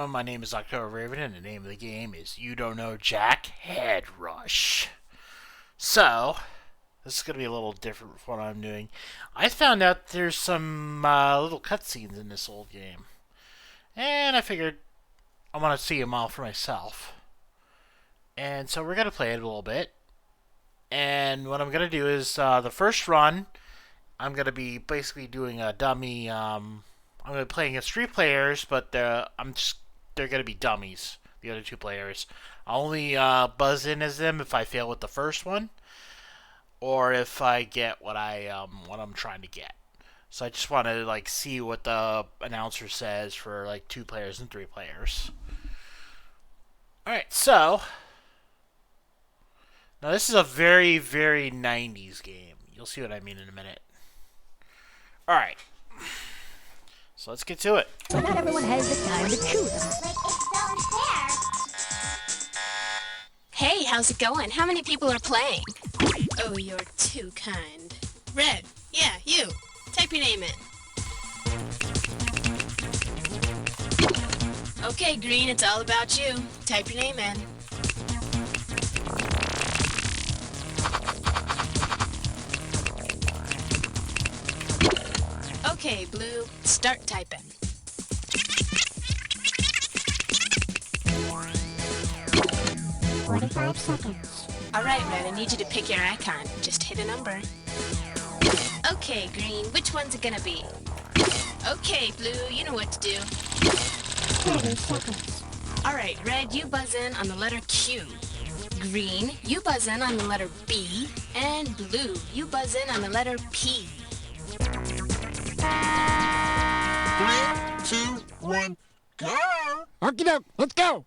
everyone, my name is October Raven, and the name of the game is YDKJ Headrush. So, this is going to be a little different from what I'm doing. I found out there's some little cutscenes in this old game. And I figured I want to see them all for myself. And so we're going to play it a little bit. And what I'm going to do is, the first run, I'm going to be basically doing a dummy, I'm going to be playing against 3 players, but they're going to be dummies, the other 2 players. I'll only buzz in as them if I fail with the first one, or if I get what I'm trying to get. So I just want to see what the announcer says for 2 players and 3 players. All right, so now this is a very, very 90s game. You'll see what I mean in a minute. All right. So let's get to it. But not everyone has the time to chew them. Hey, how's it going? How many people are playing? Oh, you're too kind. Red, yeah, you. Type your name in. Okay, Green, it's all about you. Type your name in. Okay, Blue, start typing. All right, Red, I need you to pick your icon. Just hit a number. Okay, Green, which one's it gonna be? Okay, Blue, you know what to do. 30 seconds. All right, Red, you buzz in on the letter Q. Green, you buzz in on the letter B. And Blue, you buzz in on the letter P. 3, 2, 1, go! Okie doke, let's go!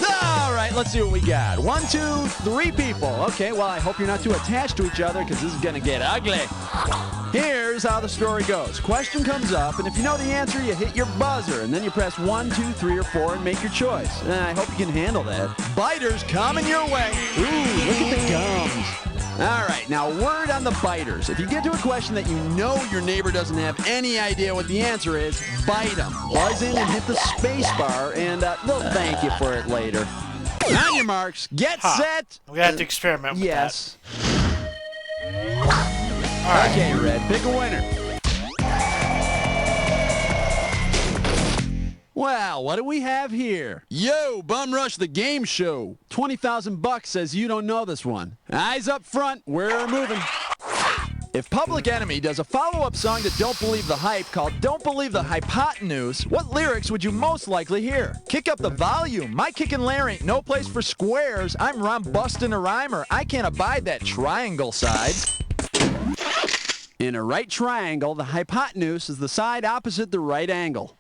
Alright, let's see what we got. 1, 2, 3 people. Okay, well, I hope you're not too attached to each other, because this is gonna get ugly. Here's how the story goes. Question comes up, and if you know the answer, you hit your buzzer, and then you press 1, 2, 3, or 4 and make your choice. And I hope you can handle that. Biters coming your way. Ooh, look at the gums. Alright, now word on the biters. If you get to a question that you know your neighbor doesn't have any idea what the answer is, bite them. Buzz in and hit the space bar, and they'll thank you for it later. On your marks, get set. We're going to have to experiment with yes. that. All right. Okay, Red, pick a winner. Well, what do we have here? Yo, Bum Rush the Game Show. 20,000 bucks says you don't know this one. Eyes up front, we're moving. If Public Enemy does a follow-up song to Don't Believe the Hype called Don't Believe the Hypotenuse, what lyrics would you most likely hear? Kick up the volume. My kickin' lair ain't no place for squares. I'm Ron bustin' a rhymer. I can't abide that triangle side. In a right triangle, the hypotenuse is the side opposite the right angle.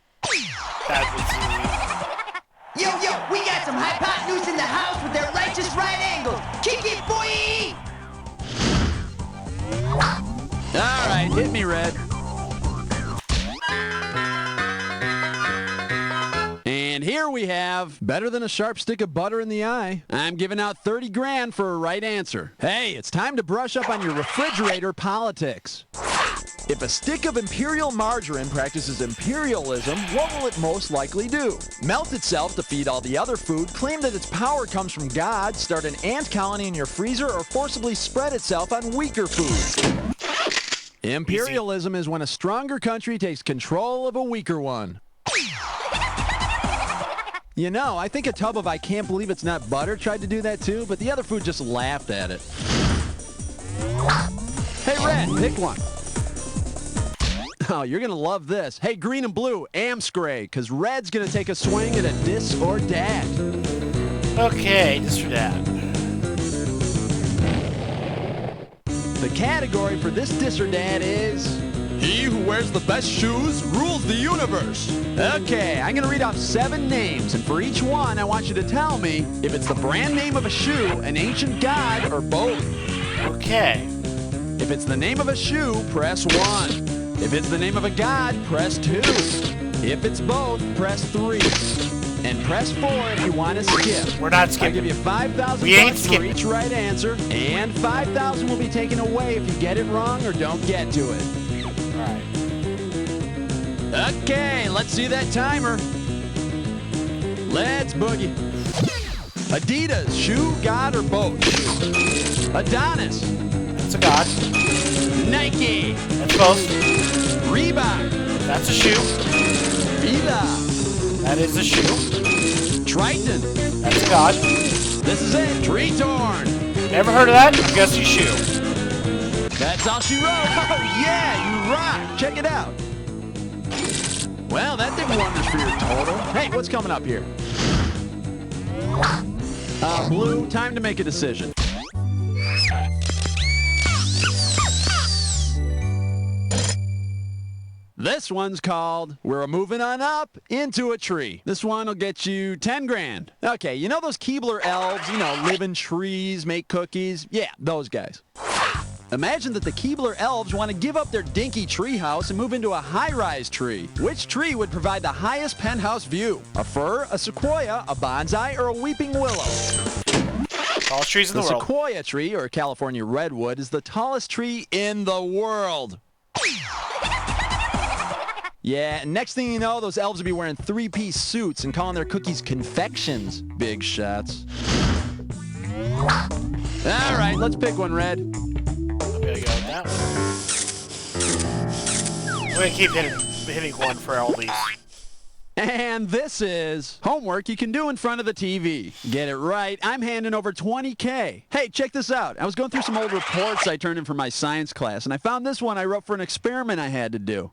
Yo, we got some hypotenuse in the house with their righteous right angles. Kick it, boy! All right, hit me, Red. And here we have better than a sharp stick of butter in the eye. I'm giving out 30 grand for a right answer. Hey, it's time to brush up on your refrigerator politics. If a stick of imperial margarine practices imperialism, what will it most likely do? Melt itself to feed all the other food, claim that its power comes from God, start an ant colony in your freezer, or forcibly spread itself on weaker food? Imperialism is when a stronger country takes control of a weaker one. You know, I think a tub of I can't believe it's not butter tried to do that too, but the other food just laughed at it. Hey, Red, pick one. Oh, you're going to love this. Hey, Green and Blue, Amscray, because Red's going to take a swing at a dis or dat. Okay, dis or dat. The category for this dis or dat is... He who wears the best shoes rules the universe. Okay, I'm going to read off 7 names, and for each one, I want you to tell me if it's the brand name of a shoe, an ancient god, or both. Okay. If it's the name of a shoe, press 1. If it's the name of a god, press 2. If it's both, press 3. And press 4 if you want to skip. We're not skipping. I'll give you 5,000 We ain't bucks for skipping. each right answer, and 5,000 will be taken away if you get it wrong or don't get to it. All right. Okay, let's see that timer. Let's boogie. Adidas, shoe, god, or boat? Adonis. That's a god. Nike. That's both. Reebok. That's a shoe. Fila. That is a shoe. Triton. That's a god. This is it. Tree Torn. Never heard of that? I'm guessing shoe. That's all she wrote. Oh, yeah, you rock. Check it out. Well, that did wonders for your total. Hey, what's coming up here? Blue, time to make a decision. This one's called We're Moving On Up Into a Tree. This one will get you 10 grand. Okay, you know those Keebler elves, live in trees, make cookies? Yeah, those guys. Imagine that the Keebler elves want to give up their dinky tree house and move into a high-rise tree. Which tree would provide the highest penthouse view? A fir, a sequoia, a bonsai, or a weeping willow? Tallest trees in the The world. sequoia tree, or California redwood, is the tallest tree in the world. Yeah, and next thing you know, those elves will be wearing three-piece suits and calling their cookies confections. Big shots. All right, let's pick one, Red. I'm gonna go with that one. We're gonna keep hitting one for all these. And this is homework you can do in front of the TV. Get it right, I'm handing over 20K. Hey, check this out. I was going through some old reports I turned in for my science class, and I found this one I wrote for an experiment I had to do.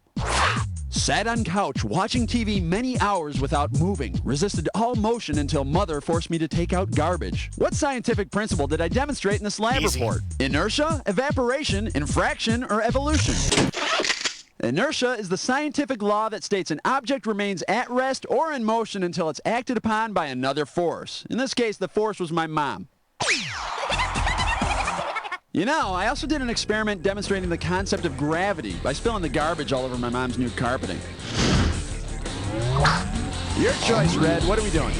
Sat on couch watching TV many hours without moving. Resisted all motion until mother forced me to take out garbage. What scientific principle did I demonstrate in this lab Easy. report? Inertia, evaporation, infraction, or evolution? Inertia is the scientific law that states an object remains at rest or in motion until it's acted upon by another force. In this case, the force was my mom. I also did an experiment demonstrating the concept of gravity by spilling the garbage all over my mom's new carpeting. Your choice, Red. What are we doing?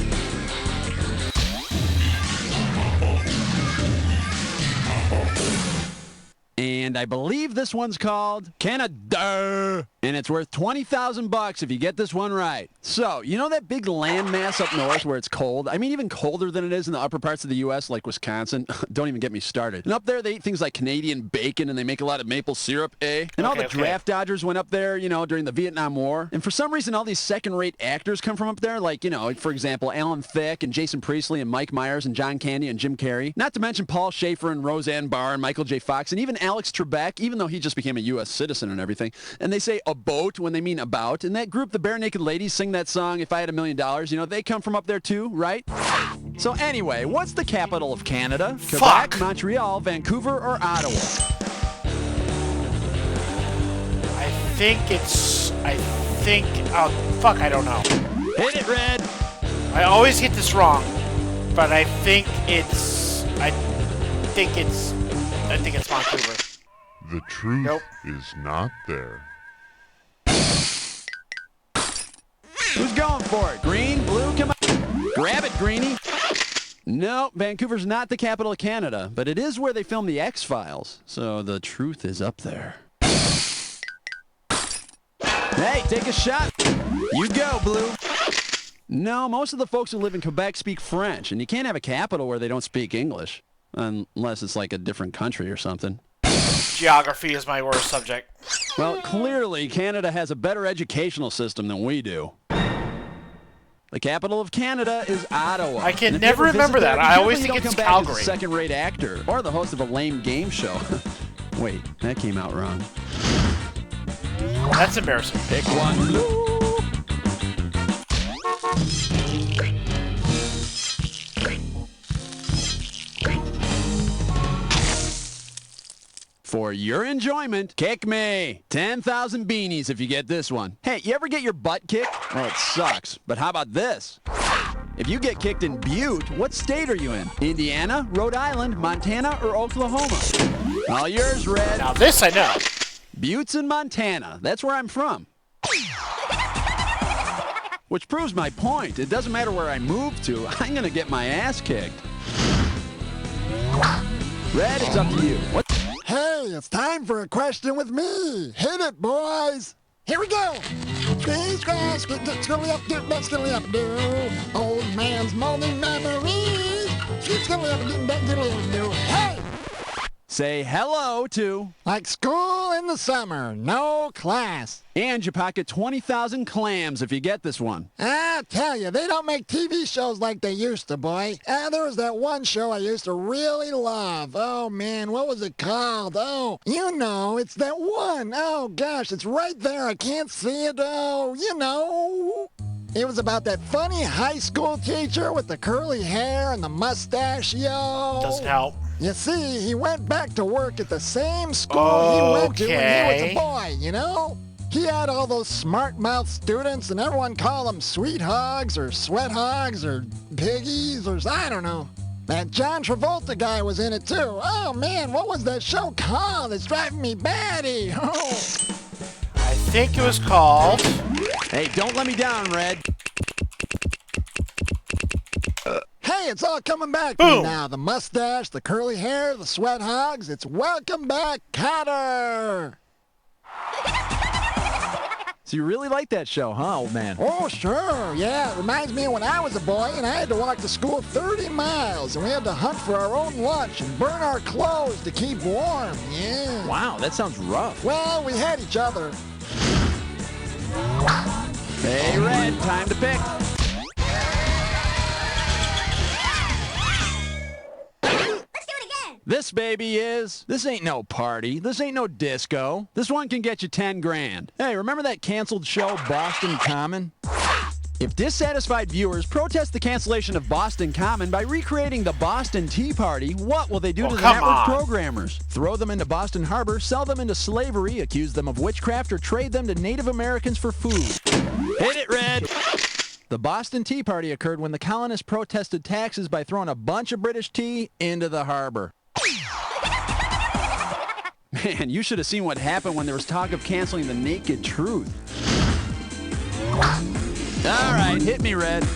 And I believe this one's called Canada. And it's worth $20,000 if you get this one right. So, you know that big landmass up north where it's cold? I mean, even colder than it is in the upper parts of the U.S., like Wisconsin. Don't even get me started. And up there, they eat things like Canadian bacon, and they make a lot of maple syrup, eh? And all the draft dodgers went up there, during the Vietnam War. And for some reason, all these second-rate actors come from up there, like, for example, Alan Thicke and Jason Priestley and Mike Myers and John Candy and Jim Carrey. Not to mention Paul Schaefer and Roseanne Barr and Michael J. Fox and even Alex Trebek, even though he just became a U.S. citizen and everything. And they say a boat when they mean about. And that group, the Bare Naked Ladies, sing that song, If I Had $1 Million. They come from up there too, right? So anyway, what's the capital of Canada? Quebec, Montreal, Vancouver, or Ottawa? I don't know. Hit it, Red. I always get this wrong, but I think it's Vancouver. The truth Nope. is not there. Who's going for it? Green, blue, come on. Grab it, Greenie. No, Vancouver's not the capital of Canada, but it is where they filmed the X-Files. So the truth is up there. Hey, take a shot. You go, Blue. No, most of the folks who live in Quebec speak French, and you can't have a capital where they don't speak English. Unless it's like a different country or something. Geography is my worst subject. Well, clearly, Canada has a better educational system than we do. The capital of Canada is Ottawa. I can And if you never ever remember visit that. there, I be always careful you think don't it's come back as Calgary. a second-rate actor or the host of a lame game show. Wait, that came out wrong. That's embarrassing. Pick one, Blue. For your enjoyment, kick me. 10,000 beanies if you get this one. Hey, you ever get your butt kicked? Well, it sucks. But how about this? If you get kicked in Butte, what state are you in? Indiana, Rhode Island, Montana, or Oklahoma? All yours, Red. Now this I know. Butte's in Montana. That's where I'm from. Which proves my point. It doesn't matter where I move to. I'm going to get my ass kicked. Red, it's up to you. What? Hey, it's time for a question with me. Hit it, boys. Here we go. Old man's molding memories. Hey! Say hello to... Like school in the summer, no class. And you pocket 20,000 clams if you get this one. I tell you, they don't make TV shows like they used to, boy. There was that one show I used to really love. Oh, man, what was it called? Oh, you know, it's that one. Oh, gosh, it's right there. I can't see it. Oh, you know. It was about that funny high school teacher with the curly hair and the mustache, yo. Doesn't help. You see, he went back to work at the same school he went to when he was a boy, you know? He had all those smart-mouthed students, and everyone called them sweet hogs or sweat hogs or piggies or I don't know. That John Travolta guy was in it, too. Oh, man, what was that show called? It's driving me batty. Oh. I think it was called... Hey, don't let me down, Red. Hey, it's all coming back Boom. now. The mustache, the curly hair, the sweat hogs. It's Welcome Back, Kotter. So you really like that show, huh, old man? Oh, sure. Yeah, it reminds me of when I was a boy and I had to walk to school 30 miles and we had to hunt for our own lunch and burn our clothes to keep warm. Yeah. Wow, that sounds rough. Well, we had each other. Hey, Red, time to pick. This baby is... This ain't no party. This ain't no disco. This one can get you 10 grand. Hey, remember that canceled show, Boston Common? If dissatisfied viewers protest the cancellation of Boston Common by recreating the Boston Tea Party, what will they do to the network programmers? Throw them into Boston Harbor, sell them into slavery, accuse them of witchcraft, or trade them to Native Americans for food? Hit it, Red! The Boston Tea Party occurred when the colonists protested taxes by throwing a bunch of British tea into the harbor. Man, you should have seen what happened when there was talk of canceling the Naked Truth. All right, hit me, Red.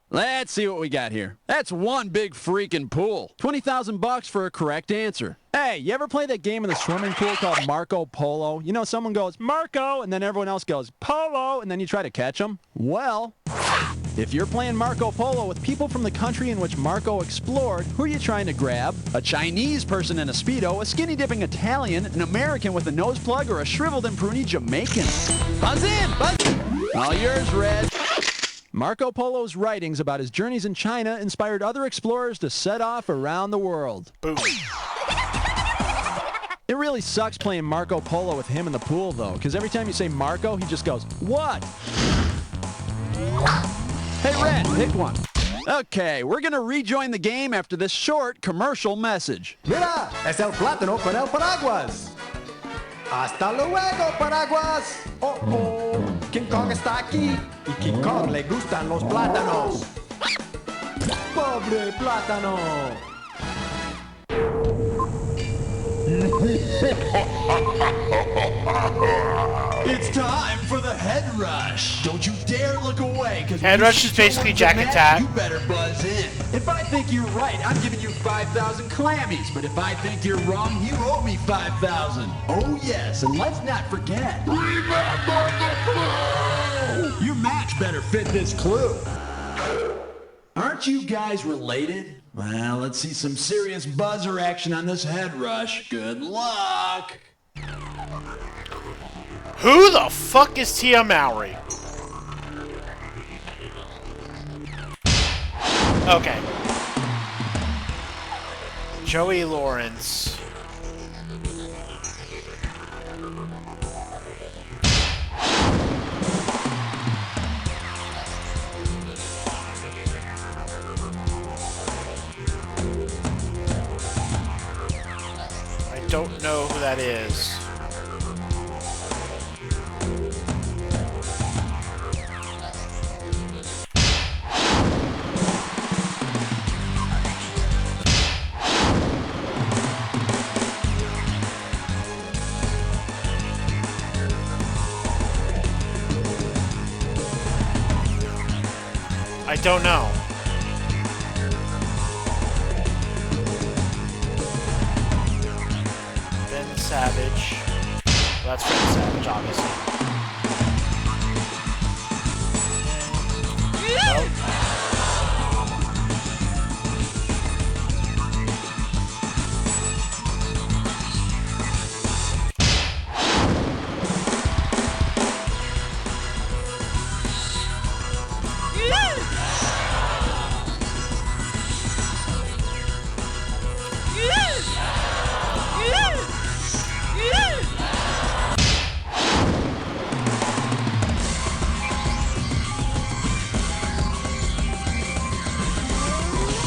Let's see what we got here. That's one big freaking pool. 20,000 bucks for a correct answer. Hey, you ever play that game in the swimming pool called Marco Polo? You know, someone goes, Marco, and then everyone else goes, Polo, and then you try to catch them? Well, if you're playing Marco Polo with people from the country in which Marco explored, who are you trying to grab? A Chinese person in a Speedo, a skinny-dipping Italian, an American with a nose plug, or a shriveled and pruny Jamaican? Buzz in! Buzz! All yours, Red. Marco Polo's writings about his journeys in China inspired other explorers to set off around the world. Boom. It really sucks playing Marco Polo with him in the pool, though, because every time you say Marco, he just goes, what? Hey, Red, pick one. Okay, we're going to rejoin the game after this short commercial message. Mira, es el plátano con el paraguas. Hasta luego, paraguas. Oh, oh, King Kong está aquí y King Kong le gustan los plátanos. Pobre plátano. It's time for the head rush. Don't you dare look away, because Head rush is basically Jack Attack. You better buzz in. If I think you're right, I'm giving you 5,000 clammies. But if I think you're wrong, you owe me 5,000. Oh yes, and let's not forget. Your match better fit this clue. Aren't you guys related? Well, let's see some serious buzzer action on this head rush. Good luck. Who the fuck is Tia Mowry? Okay. Joey Lawrence. I don't know who that is. I don't know. Savage. Well, that's Freddy Savage, obviously. Nope.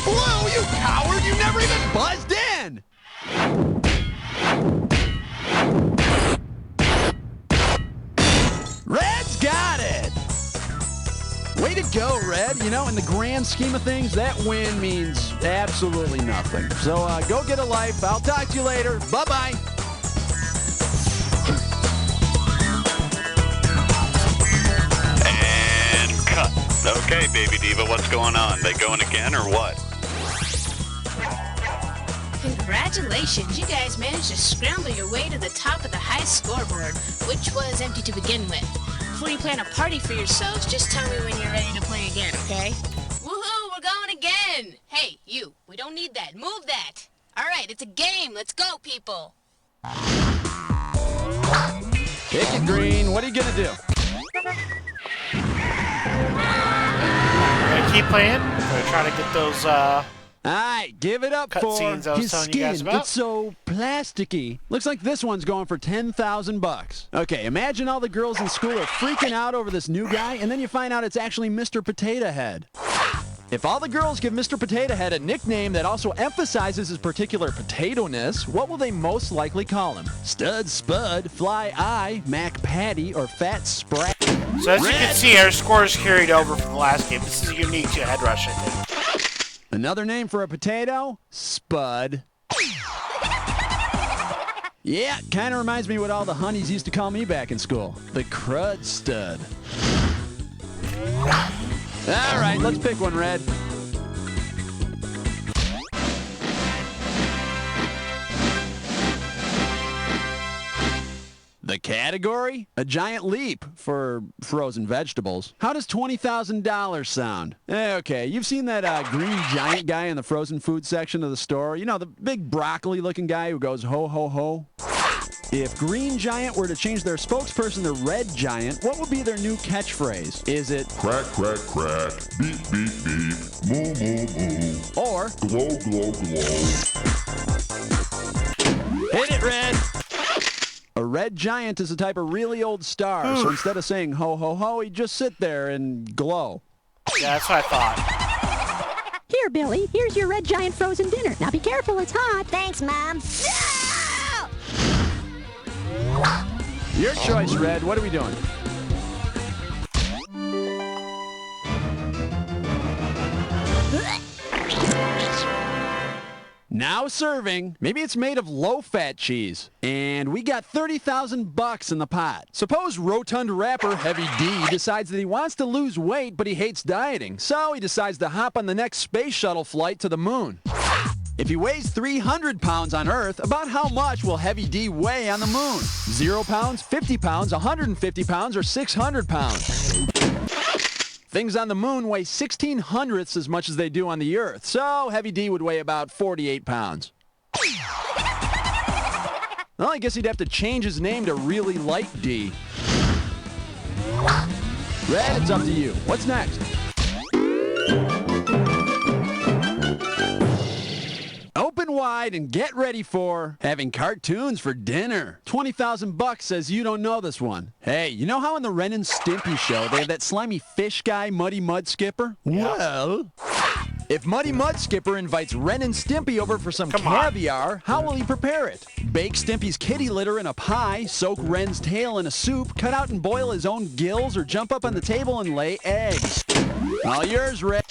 Blue, you coward! You never even buzzed in! Red's got it! Way to go, Red. You know, in the grand scheme of things, that win means absolutely nothing. So go get a life. I'll talk to you later. Bye-bye. And cut. Okay, Baby Diva, what's going on? They going again or what? Congratulations, you guys managed to scramble your way to the top of the high scoreboard, which was empty to begin with. Before you plan a party for yourselves, just tell me when you're ready to play again, okay? Woohoo, we're going again! Hey, you, we don't need that. Move that! Alright, it's a game. Let's go, people! Pick it, Green. What are you gonna do? Gonna keep playing. Gonna try to get those, Alright, give it up for cutscenes I was his telling you guys skin. about. It's so plasticky. Looks like this one's going for 10,000 bucks. Okay, imagine all the girls in school are freaking out over this new guy, and then you find out it's actually Mr. Potato Head. If all the girls give Mr. Potato Head a nickname that also emphasizes his particular potato-ness, what will they most likely call him? Stud, Spud, Fly Eye, Mac Patty, or Fat Sprat? So as you can see, our scores carried over from the last game. This is unique to Headrush, I think. Another name for a potato? Spud. Yeah, kind of reminds me what all the honeys used to call me back in school. The crud stud. All right, let's pick one, Red. The category? A giant leap for frozen vegetables. How does $20,000 sound? Okay, you've seen that green giant guy in the frozen food section of the store? You know, the big broccoli-looking guy who goes ho, ho, ho? If Green Giant were to change their spokesperson to Red Giant, what would be their new catchphrase? Is it Crack, crack, crack. Beep, beep, beep. Moo, moo, moo. or Glow, glow, glow. Hit it, Red? A red giant is a type of really old star, so instead of saying ho, ho, ho, he'd just sit there and glow. Yeah, that's what I thought. Here, Billy. Here's your red giant frozen dinner. Now be careful, it's hot. Thanks, Mom. Your choice, Red. What are we doing? Now serving. Maybe it's made of low-fat cheese. And we got 30,000 bucks in the pot. Suppose rotund rapper Heavy D decides that he wants to lose weight, but he hates dieting. So he decides to hop on the next space shuttle flight to the moon. If he weighs 300 pounds on Earth, about how much will Heavy D weigh on the moon? 0 pounds, 50 pounds, 150 pounds, or 600 pounds? Things on the moon weigh 1/1600ths as much as they do on the Earth, so Heavy D would weigh about 48 pounds. Well, I guess he'd have to change his name to Really Light D. Red, it's up to you. What's next? Open wide and get ready for having cartoons for dinner. 20,000 bucks says you don't know this one. Hey, you know how in the Ren and Stimpy show they have that slimy fish guy, Muddy Mud Skipper? Yeah. Well, if Muddy Mud Skipper invites Ren and Stimpy over for some caviar, how will he prepare it? Bake Stimpy's kitty litter in a pie, soak Ren's tail in a soup, cut out and boil his own gills, or jump up on the table and lay eggs? All yours, Red.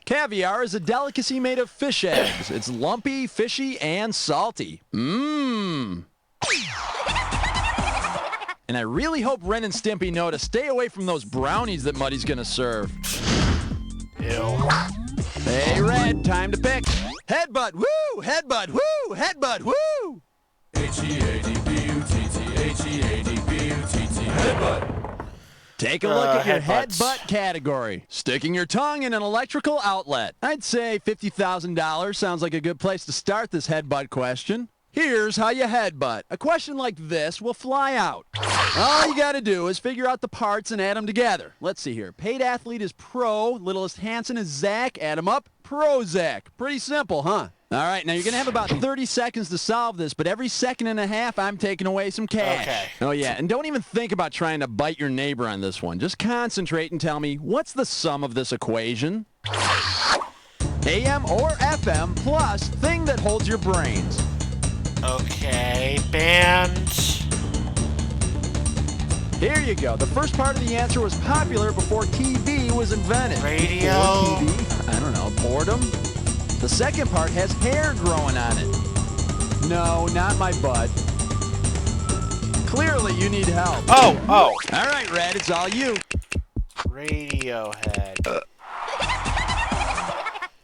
Caviar is a delicacy made of fish eggs. It's lumpy, fishy, and salty. Mmm. And I really hope Ren and Stimpy know to stay away from those brownies that Muddy's gonna serve. Ew. Hey, Red, time to pick. Headbutt, woo! Headbutt, woo! Headbutt, woo! H-E-A-D H-E-A-D-B-U-T-T. Headbutt. Take a look at your headbutts. headbutt category. Sticking your tongue in an electrical outlet. I'd say $50,000 sounds like a good place to start this headbutt question. Here's how you headbutt. A question like this will fly out. All you got to do is figure out the parts and add them together. Let's see here. Paid athlete is Pro. Littlest Hanson is Zach. Add them up. Pro Zach. Pretty simple, huh? All right, now you're going to have about 30 seconds to solve this, but every second and a half, I'm taking away some cash. Okay. Oh, yeah, and don't even think about trying to bite your neighbor on this one. Just concentrate and tell me, what's the sum of this equation? AM or FM plus thing that holds your brains. Okay, band. Here you go. The first part of the answer was popular before TV was invented. Radio. Before TV? I don't know. Boredom? The second part has hair growing on it. No, not my butt. Clearly, you need help. Oh. All right, Red, it's all you. Radiohead.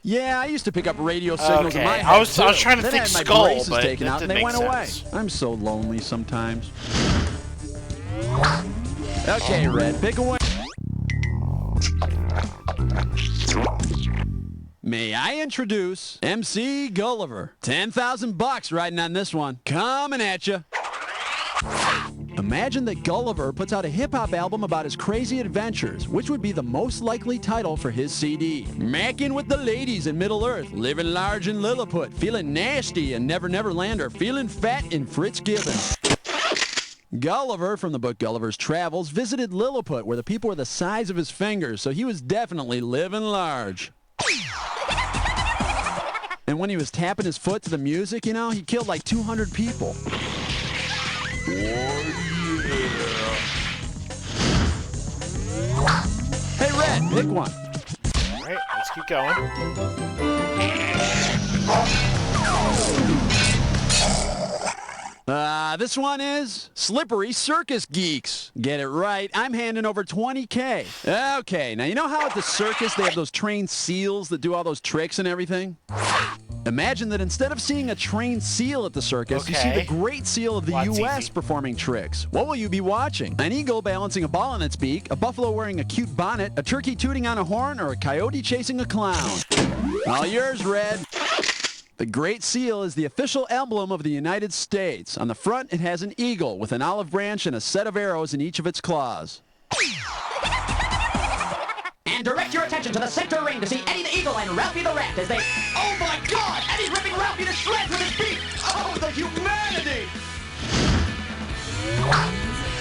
Yeah, I used to pick up radio signals in Okay, my head, I was too. trying to Then think I had my skull, braces but taken that out and didn't they make went away. sense. I'm so lonely sometimes. Okay, Red, pick a one. May I introduce MC Gulliver? $10,000 riding on this one. Coming at you. Imagine that Gulliver puts out a hip-hop album about his crazy adventures. Which would be the most likely title for his CD? Mackin' with the ladies in Middle-earth, living large in Lilliput, feeling nasty in Never Never Land, or feeling fat in Fritz Gibbons. Gulliver, from the book Gulliver's Travels, visited Lilliput where the people were the size of his fingers, so he was definitely living large. And when he was tapping his foot to the music, you know, he killed like 200 people. Hey, Red, pick one. Alright, let's keep going. This one is Slippery Circus Geeks. Get it right. I'm handing over $20K. Okay, now you know how at the circus they have those trained seals that do all those tricks and everything? Imagine that instead of seeing a trained seal at the circus, you see the Great Seal of the U.S. performing tricks. What will you be watching? An eagle balancing a ball in its beak, a buffalo wearing a cute bonnet, a turkey tooting on a horn, or a coyote chasing a clown? All yours, Red. The Great Seal is the official emblem of the United States. On the front, it has an eagle with an olive branch and a set of arrows in each of its claws. And direct your attention to the center ring to see Eddie the Eagle and Ralphie the Rat as they... Oh my God! Eddie's ripping Ralphie to shreds with his beak! Oh, the humanity!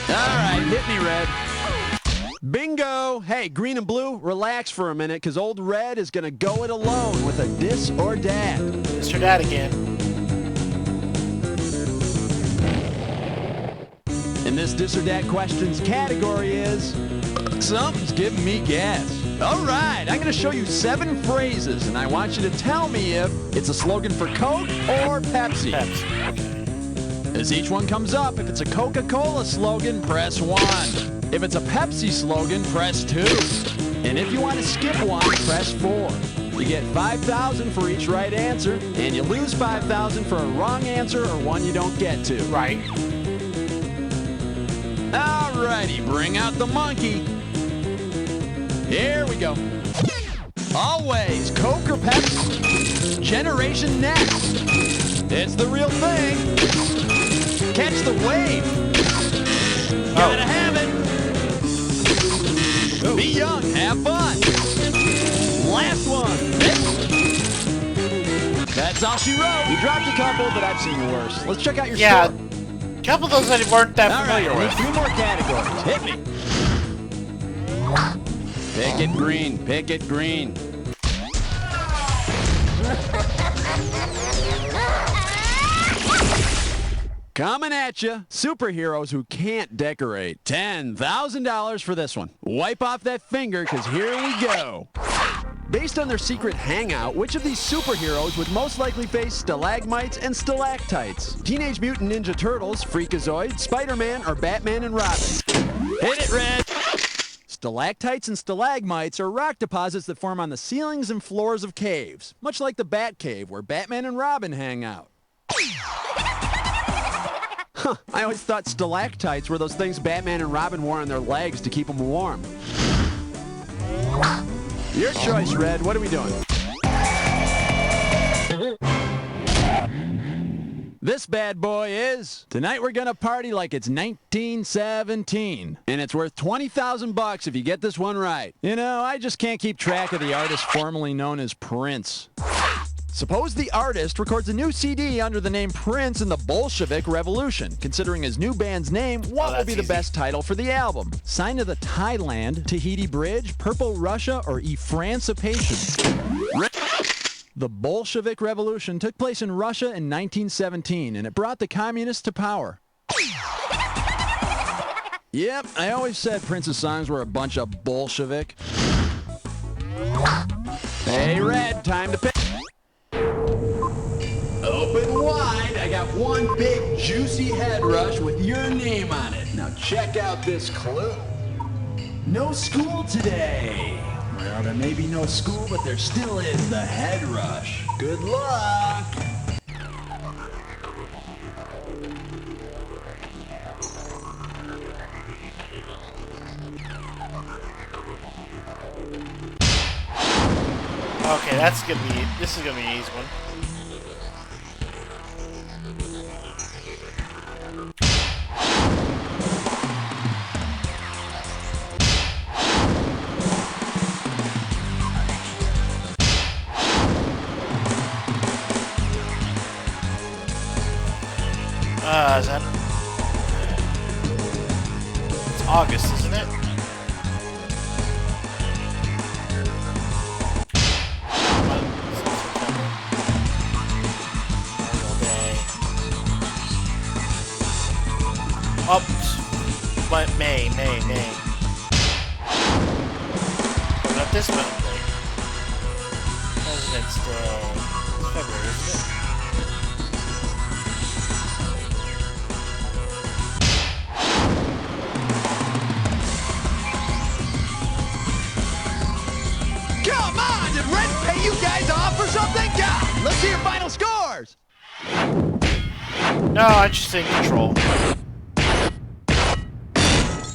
All right, hit me, Red. Bingo! Hey, green and blue, relax for a minute, because old Red is going to go it alone with a dis or dat. Dis or dat again. And this dis or dat questions category is... Something's giving me gas. All right, I'm going to show you 7 phrases, and I want you to tell me if it's a slogan for Coke or Pepsi. Pepsi. As each one comes up, if it's a Coca-Cola slogan, press 1. If it's a Pepsi slogan, press 2. And if you want to skip one, press 4. You get $5,000 for each right answer, and you lose $5,000 for a wrong answer or one you don't get to. Right. Alrighty, bring out the monkey. Here we go. Always Coke or Pepsi. Generation Next. It's the real thing. Catch the wave. Gotta have it. Be young, have fun. Last one. That's all she wrote. You dropped a couple, but I've seen worse. Let's check out your score. A couple of those I weren't that familiar All right, with. 3 more categories. Hit me. Pick it green. Pick it green. Coming at you, superheroes who can't decorate. $10,000 for this one. Wipe off that finger, because here we go. Based on their secret hangout, which of these superheroes would most likely face stalagmites and stalactites? Teenage Mutant Ninja Turtles, Freakazoid, Spider-Man, or Batman and Robin? Hit it, Red! Stalactites and stalagmites are rock deposits that form on the ceilings and floors of caves, much like the Bat Cave, where Batman and Robin hang out. I always thought stalactites were those things Batman and Robin wore on their legs to keep them warm. Your choice, Red. What are we doing? This bad boy is, tonight we're gonna party like it's 1917. And it's worth 20,000 bucks if you get this one right. You know, I just can't keep track of the artist formerly known as Prince. Suppose the artist records a new CD under the name Prince and the Bolshevik Revolution. Considering his new band's name, what will be the best title for the album? Sign of the Thailand, Tahiti Bridge, Purple Russia, or Efrancipation? The Bolshevik Revolution took place in Russia in 1917, and it brought the communists to power. Yep, I always said Prince's songs were a bunch of Bolshevik. Hey, Red, time to pick. Open wide. I got one big, juicy head rush with your name on it. Now check out this clue. No school today. Well, there may be no school, but there still is the head rush. Good luck. Okay, this is gonna be an easy one. Is that... It's August, isn't it? Oh, but May. What about this Monday? President's Day. It's February, isn't it? Come on! Did Red pay you guys off or something? God, let's see your final scores! No, I just think control.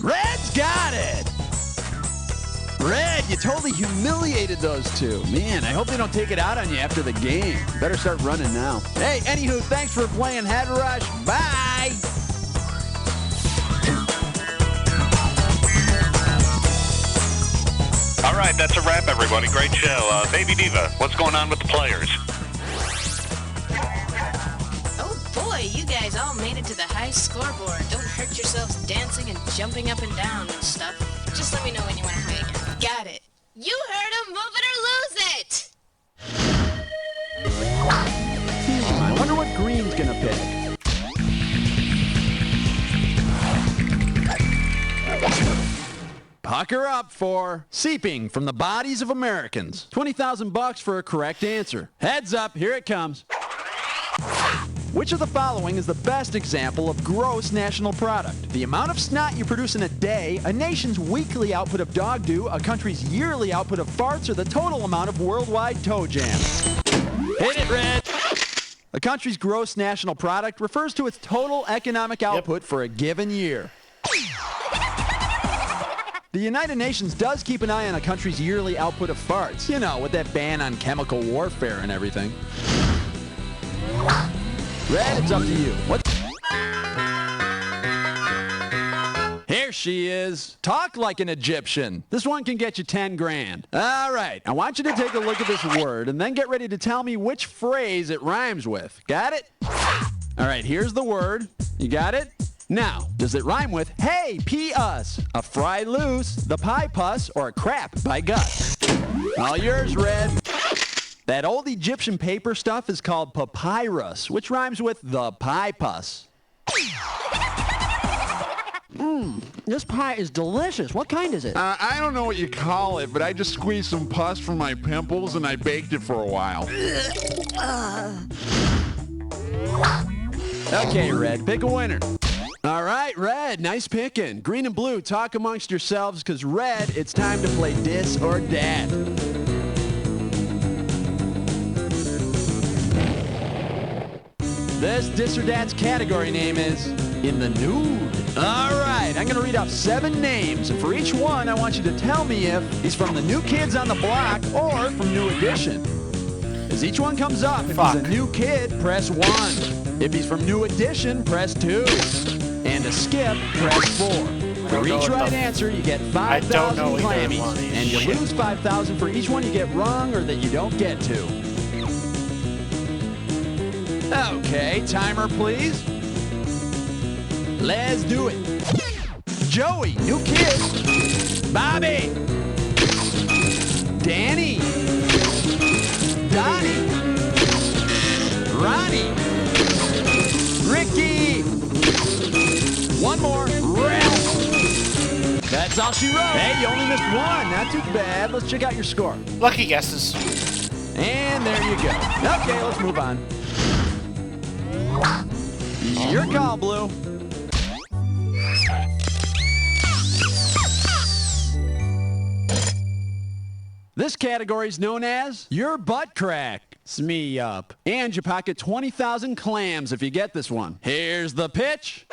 Red's got it! Red, you totally humiliated those two. Man, I hope they don't take it out on you after the game. Better start running now. Hey, anywho, thanks for playing Head Rush. Bye! All right, that's a wrap, everybody. Great show. Baby Diva, what's going on with the players? Oh boy, you guys all made it to the high scoreboard. Don't hurt yourselves dancing and jumping up and down and stuff. Just let me know when you want to play again. Got it. You heard him. Move it or lose it. I wonder what Green's gonna pick. Pucker up for Seeping from the Bodies of Americans. 20,000 bucks for a correct answer. Heads up, here it comes. Which of the following is the best example of gross national product? The amount of snot you produce in a day, a nation's weekly output of dog doo, a country's yearly output of farts, or the total amount of worldwide toe jam? Hit it, Red! A country's gross national product refers to its total economic output for a given year. The United Nations does keep an eye on a country's yearly output of farts. You know, with that ban on chemical warfare and everything. Red, it's up to you. What? Here she is. Talk like an Egyptian. This one can get you 10 grand. All right, I want you to take a look at this word and then get ready to tell me which phrase it rhymes with. Got it? All right, here's the word. You got it? Now, does it rhyme with, hey, pee us, a fry loose, the pie puss, or a crap by Gus? All yours, Red. That old Egyptian paper stuff is called papyrus, which rhymes with the pie puss. This pie is delicious. What kind is it? I don't know what you call it, but I just squeezed some pus from my pimples and I baked it for a while. Okay, Red, pick a winner. All right, Red, nice picking. Green and blue, talk amongst yourselves, because Red, it's time to play Dis or Dat. This Dis or Dad's category name is In the Nude. All right, I'm going to read off 7 names, and for each one, I want you to tell me if he's from the New Kids on the Block or from New Edition. As each one comes up, if he's a new kid, press 1. If he's from New Edition, press 2. And to skip, press 4. For each right answer, you get 5,000 clammies, and you lose 5,000 for each one you get wrong or that you don't get to. Okay, timer please. Let's do it. Joey, new kid. Bobby. Danny. Donnie. Ronnie. Ricky. One more. Ralph. That's all she wrote. Hey, you only missed one. Not too bad. Let's check out your score. Lucky guesses. And there you go. Okay, let's move on. Your call, Blue. This category is known as Your Butt Crack. Smee up. And you pocket 20,000 clams if you get this one. Here's the pitch.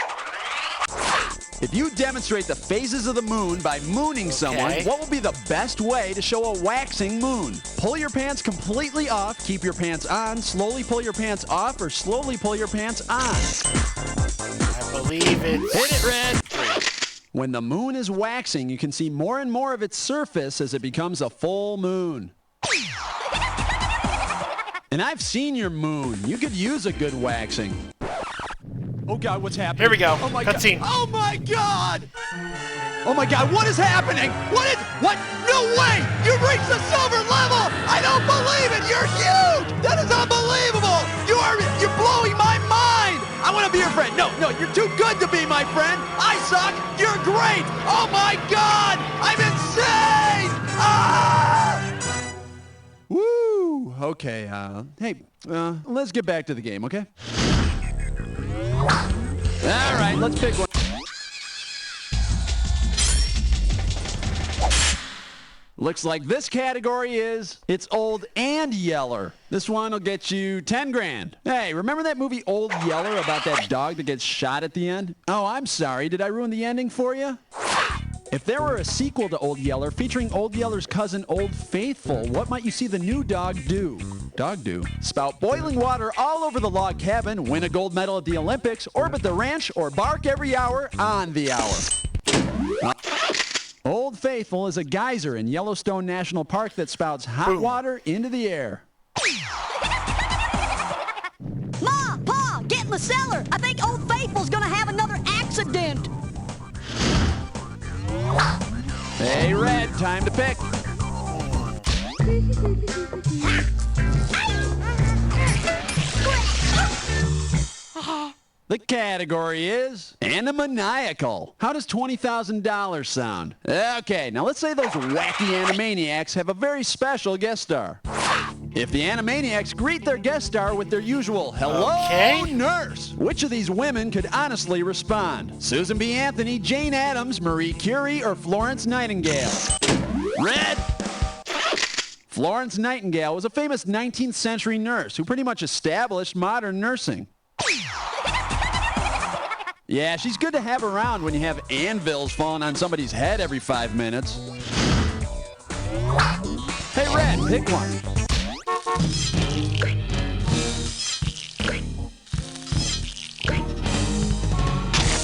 If you demonstrate the phases of the moon by mooning someone, what will be the best way to show a waxing moon? Pull your pants completely off, keep your pants on, slowly pull your pants off, or slowly pull your pants on? I believe it's... Hit it, Red! When the moon is waxing, you can see more and more of its surface as it becomes a full moon. And I've seen your moon. You could use a good waxing. Oh God, what's happening? Here we go. Oh my Cutscene. God. Oh my God! Oh my God, what is happening? What? No way! You've reached the silver level! I don't believe it! You're huge! That is unbelievable! You're blowing my mind! I want to be your friend. No, you're too good to be my friend. I suck. You're great. Oh my God! I'm insane! Ah! Woo! Okay, hey, let's get back to the game, okay? All right, let's pick one. Looks like this category is It's Old and Yeller. This one will get you 10 grand. Hey, remember that movie Old Yeller about that dog that gets shot at the end? Oh, I'm sorry. Did I ruin the ending for you? If there were a sequel to Old Yeller featuring Old Yeller's cousin Old Faithful, what might you see the new dog do? Spout boiling water all over the log cabin, win a gold medal at the Olympics, orbit the ranch, or bark every hour on the hour. Old Faithful is a geyser in Yellowstone National Park that spouts hot water into the air. Ma, Pa, get in the cellar. I think Old Faithful's gonna have another accident. Hey, Red, time to pick. The category is Animaniacal. How does $20,000 sound? Okay, now let's say those wacky Animaniacs have a very special guest star. If the Animaniacs greet their guest star with their usual, "Hello, nurse," which of these women could honestly respond? Susan B. Anthony, Jane Addams, Marie Curie, or Florence Nightingale? Red! Florence Nightingale was a famous 19th century nurse who pretty much established modern nursing. Yeah, she's good to have around when you have anvils falling on somebody's head every 5 minutes. Hey, Red, pick one.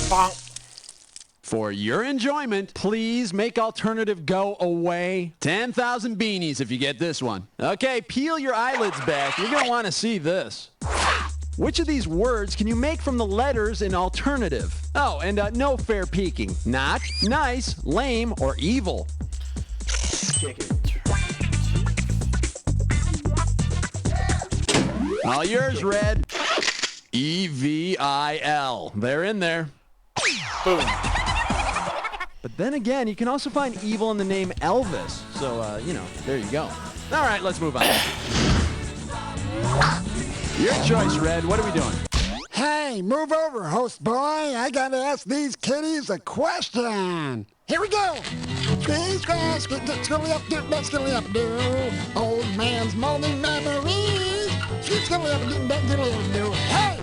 Bonk. For your enjoyment, please make alternative go away. 10,000 beanies if you get this one. Okay, peel your eyelids back. You're going to want to see this. Which of these words can you make from the letters in alternative? Oh, and no fair peeking. Not, nice, lame, or evil. Kick it. All yours, Red. E-V-I-L. They're in there. Boom. But then again, you can also find evil in the name Elvis. So, there you go. All right, let's move on. Your choice, Red. What are we doing? Hey, move over, host boy. I gotta ask these kitties a question. Here we go. These guys, let's go up, dude. Old man's moaning memories. Hey!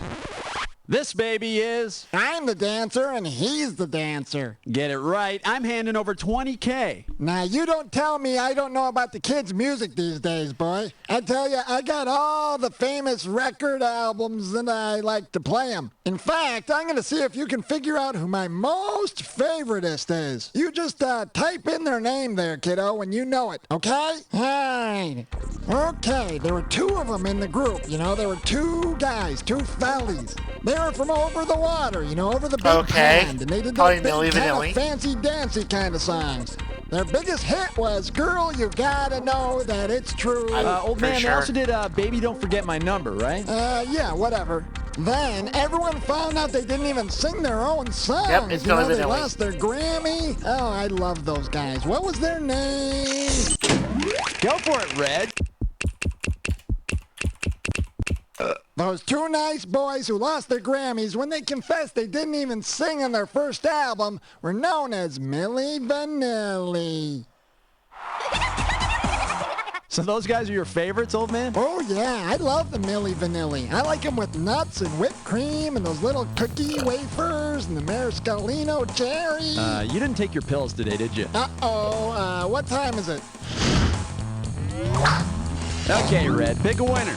This baby is... I'm the dancer and he's the dancer. Get it right. I'm handing over $20K. Now, you don't tell me I don't know about the kids' music these days, boy. I tell you, I got all the famous record albums and I like to play them. In fact, I'm going to see if you can figure out who my most favoritist is. You just type in their name there, kiddo, when you know it, okay? Alright. Okay, there were two of them in the group, you know. There were two guys, two fellies. They were from over the water, you know, over the big pond. And they did Probably those Milli big kind Vanilli. of fancy-dancy kind of songs. Their biggest hit was, Girl, You Gotta Know That It's True. Old For man, sure. they also did Baby Don't Forget My Number, right? Yeah, whatever. Then everyone found out they didn't even sing their own songs. Yep, it's you know, Milli they Vanilli. lost their Grammy. Oh, I love those guys. What was their name? Go for it, Red. Those two nice boys who lost their Grammys when they confessed they didn't even sing on their first album were known as Milli Vanilli. So those guys are your favorites, old man? Oh, yeah, I love the Milli Vanilli. I like them with nuts and whipped cream and those little cookie wafers and the Marascalino cherry. You didn't take your pills today, did you? Uh-oh, what time is it? Okay, Red, pick a winner.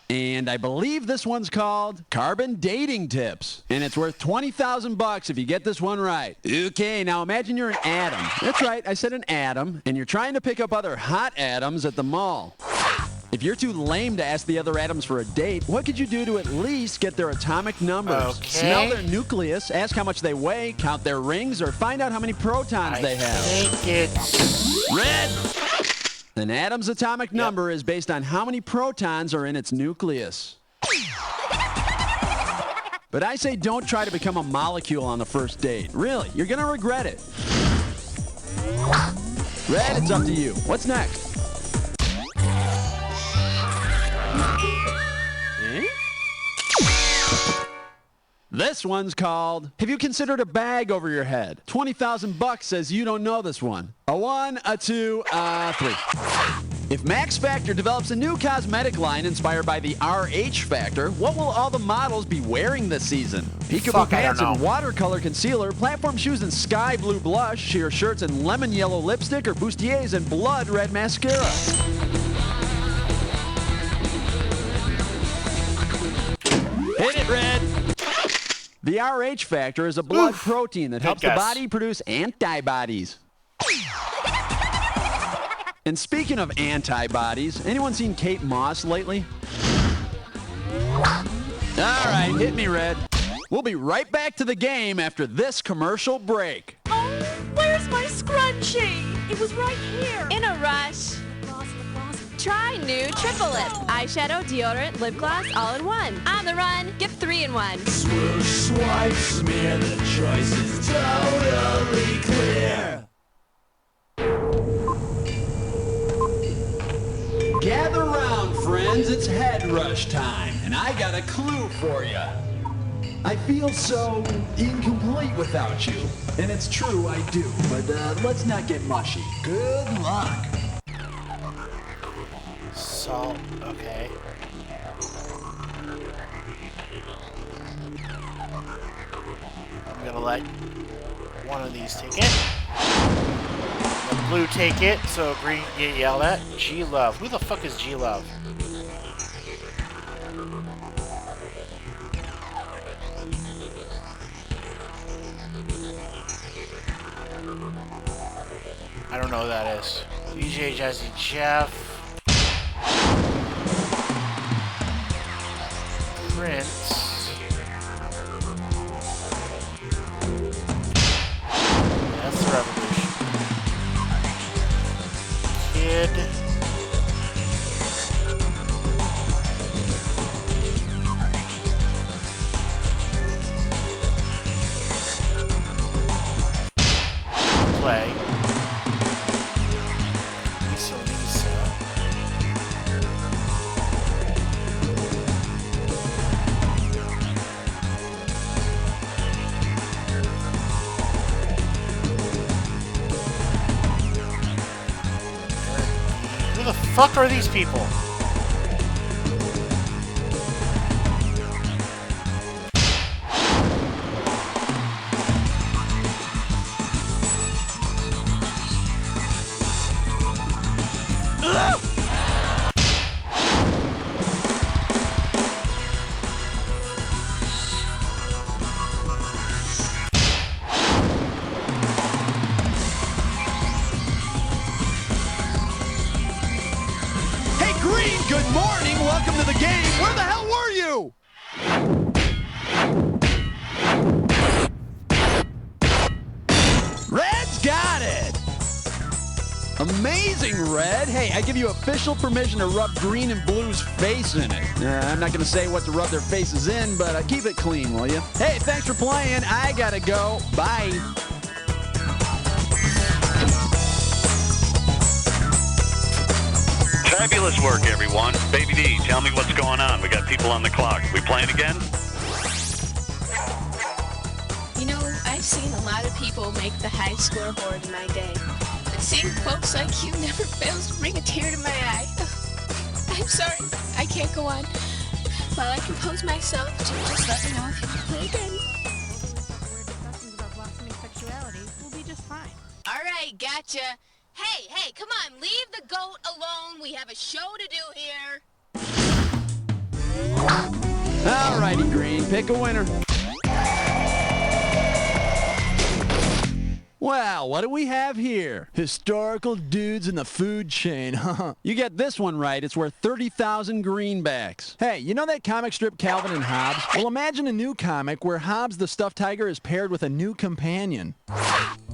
And I believe this one's called Carbon Dating Tips. And it's worth $20,000 if you get this one right. Okay, now imagine you're an atom. That's right, I said an atom. And you're trying to pick up other hot atoms at the mall. If you're too lame to ask the other atoms for a date, what could you do to at least get their atomic numbers? Okay. Smell their nucleus, ask how much they weigh, count their rings, or find out how many protons they I have. think it's... Red! An atom's atomic number is based on how many protons are in its nucleus. But I say don't try to become a molecule on the first date. Really, you're gonna regret it. Red, it's up to you. What's next? This one's called, have you considered a bag over your head? $20,000 says you don't know this one. A 1, a 2, a 3. If Max Factor develops a new cosmetic line inspired by the RH Factor, what will all the models be wearing this season? Peekaboo Fuck, I pants don't and know. watercolor concealer, platform shoes and sky blue blush, sheer shirts and lemon yellow lipstick, or bustiers and blood red mascara. Hit it, Red! The RH factor is a blood protein that helps the guess. body produce antibodies. And speaking of antibodies, anyone seen Kate Moss lately? All right, hit me, Red. We'll be right back to the game after this commercial break. Oh, where's my scrunchie? It was right here. In a rush. Try new Triple Lip. Eyeshadow, deodorant, lip gloss, all in one. On the run, get 3 in 1. Swoosh, swipe, smear, the choice is totally clear. Gather round, friends. It's head rush time, and I got a clue for you. I feel so incomplete without you. And it's true, I do. But let's not get mushy. Good luck. Salt, okay. I'm gonna let one of these take it. The blue take it, so green get yelled at. G-Love. Who the fuck is G-Love? I don't know who that is. DJ Jazzy Jeff. Prince. That's the Revolution. Kid. Play. Lisa. the fuck are these people? Good morning, welcome to the game. Where the hell were you? Red's got it. Amazing, Red. Hey, I give you official permission to rub green and blue's face in it. I'm not going to say what to rub their faces in, but keep it clean, will you? Hey, thanks for playing. I got to go. Bye. Fabulous work, everyone. Baby D, tell me what's going on. We got people on the clock. We playing again? You know, I've seen a lot of people make the high scoreboard in my day. But seeing folks like you never fails to bring a tear to my eye. I'm sorry, I can't go on. While I compose myself, just let me know if you can play again. All right, gotcha. Hey, come on, leave the goat alone. We have a show to do here. All righty, Green, pick a winner. Well, what do we have here? Historical dudes in the food chain. You get this one right, it's worth 30,000 greenbacks. Hey, you know that comic strip Calvin and Hobbes? Well, imagine a new comic where Hobbes the stuffed tiger is paired with a new companion.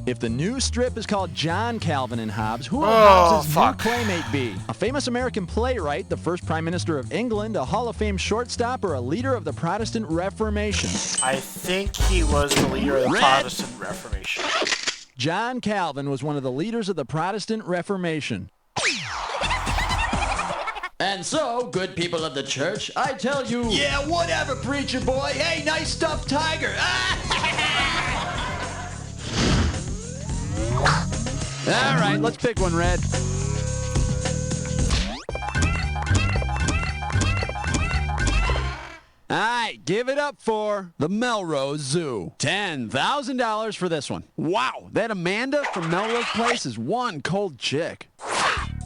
If the new strip is called John Calvin and Hobbes, who will Hobbes' new playmate be? A famous American playwright, the first Prime Minister of England, a Hall of Fame shortstop, or a leader of the Protestant Reformation? I think he was the leader of the Protestant Reformation. John Calvin was one of the leaders of the Protestant Reformation. And so, good people of the church, I tell you... Yeah, whatever, preacher boy. Hey, nice stuffed tiger. All right, let's pick one, Red. All right, give it up for the Melrose Zoo. $10,000 for this one. Wow, that Amanda from Melrose Place is one cold chick.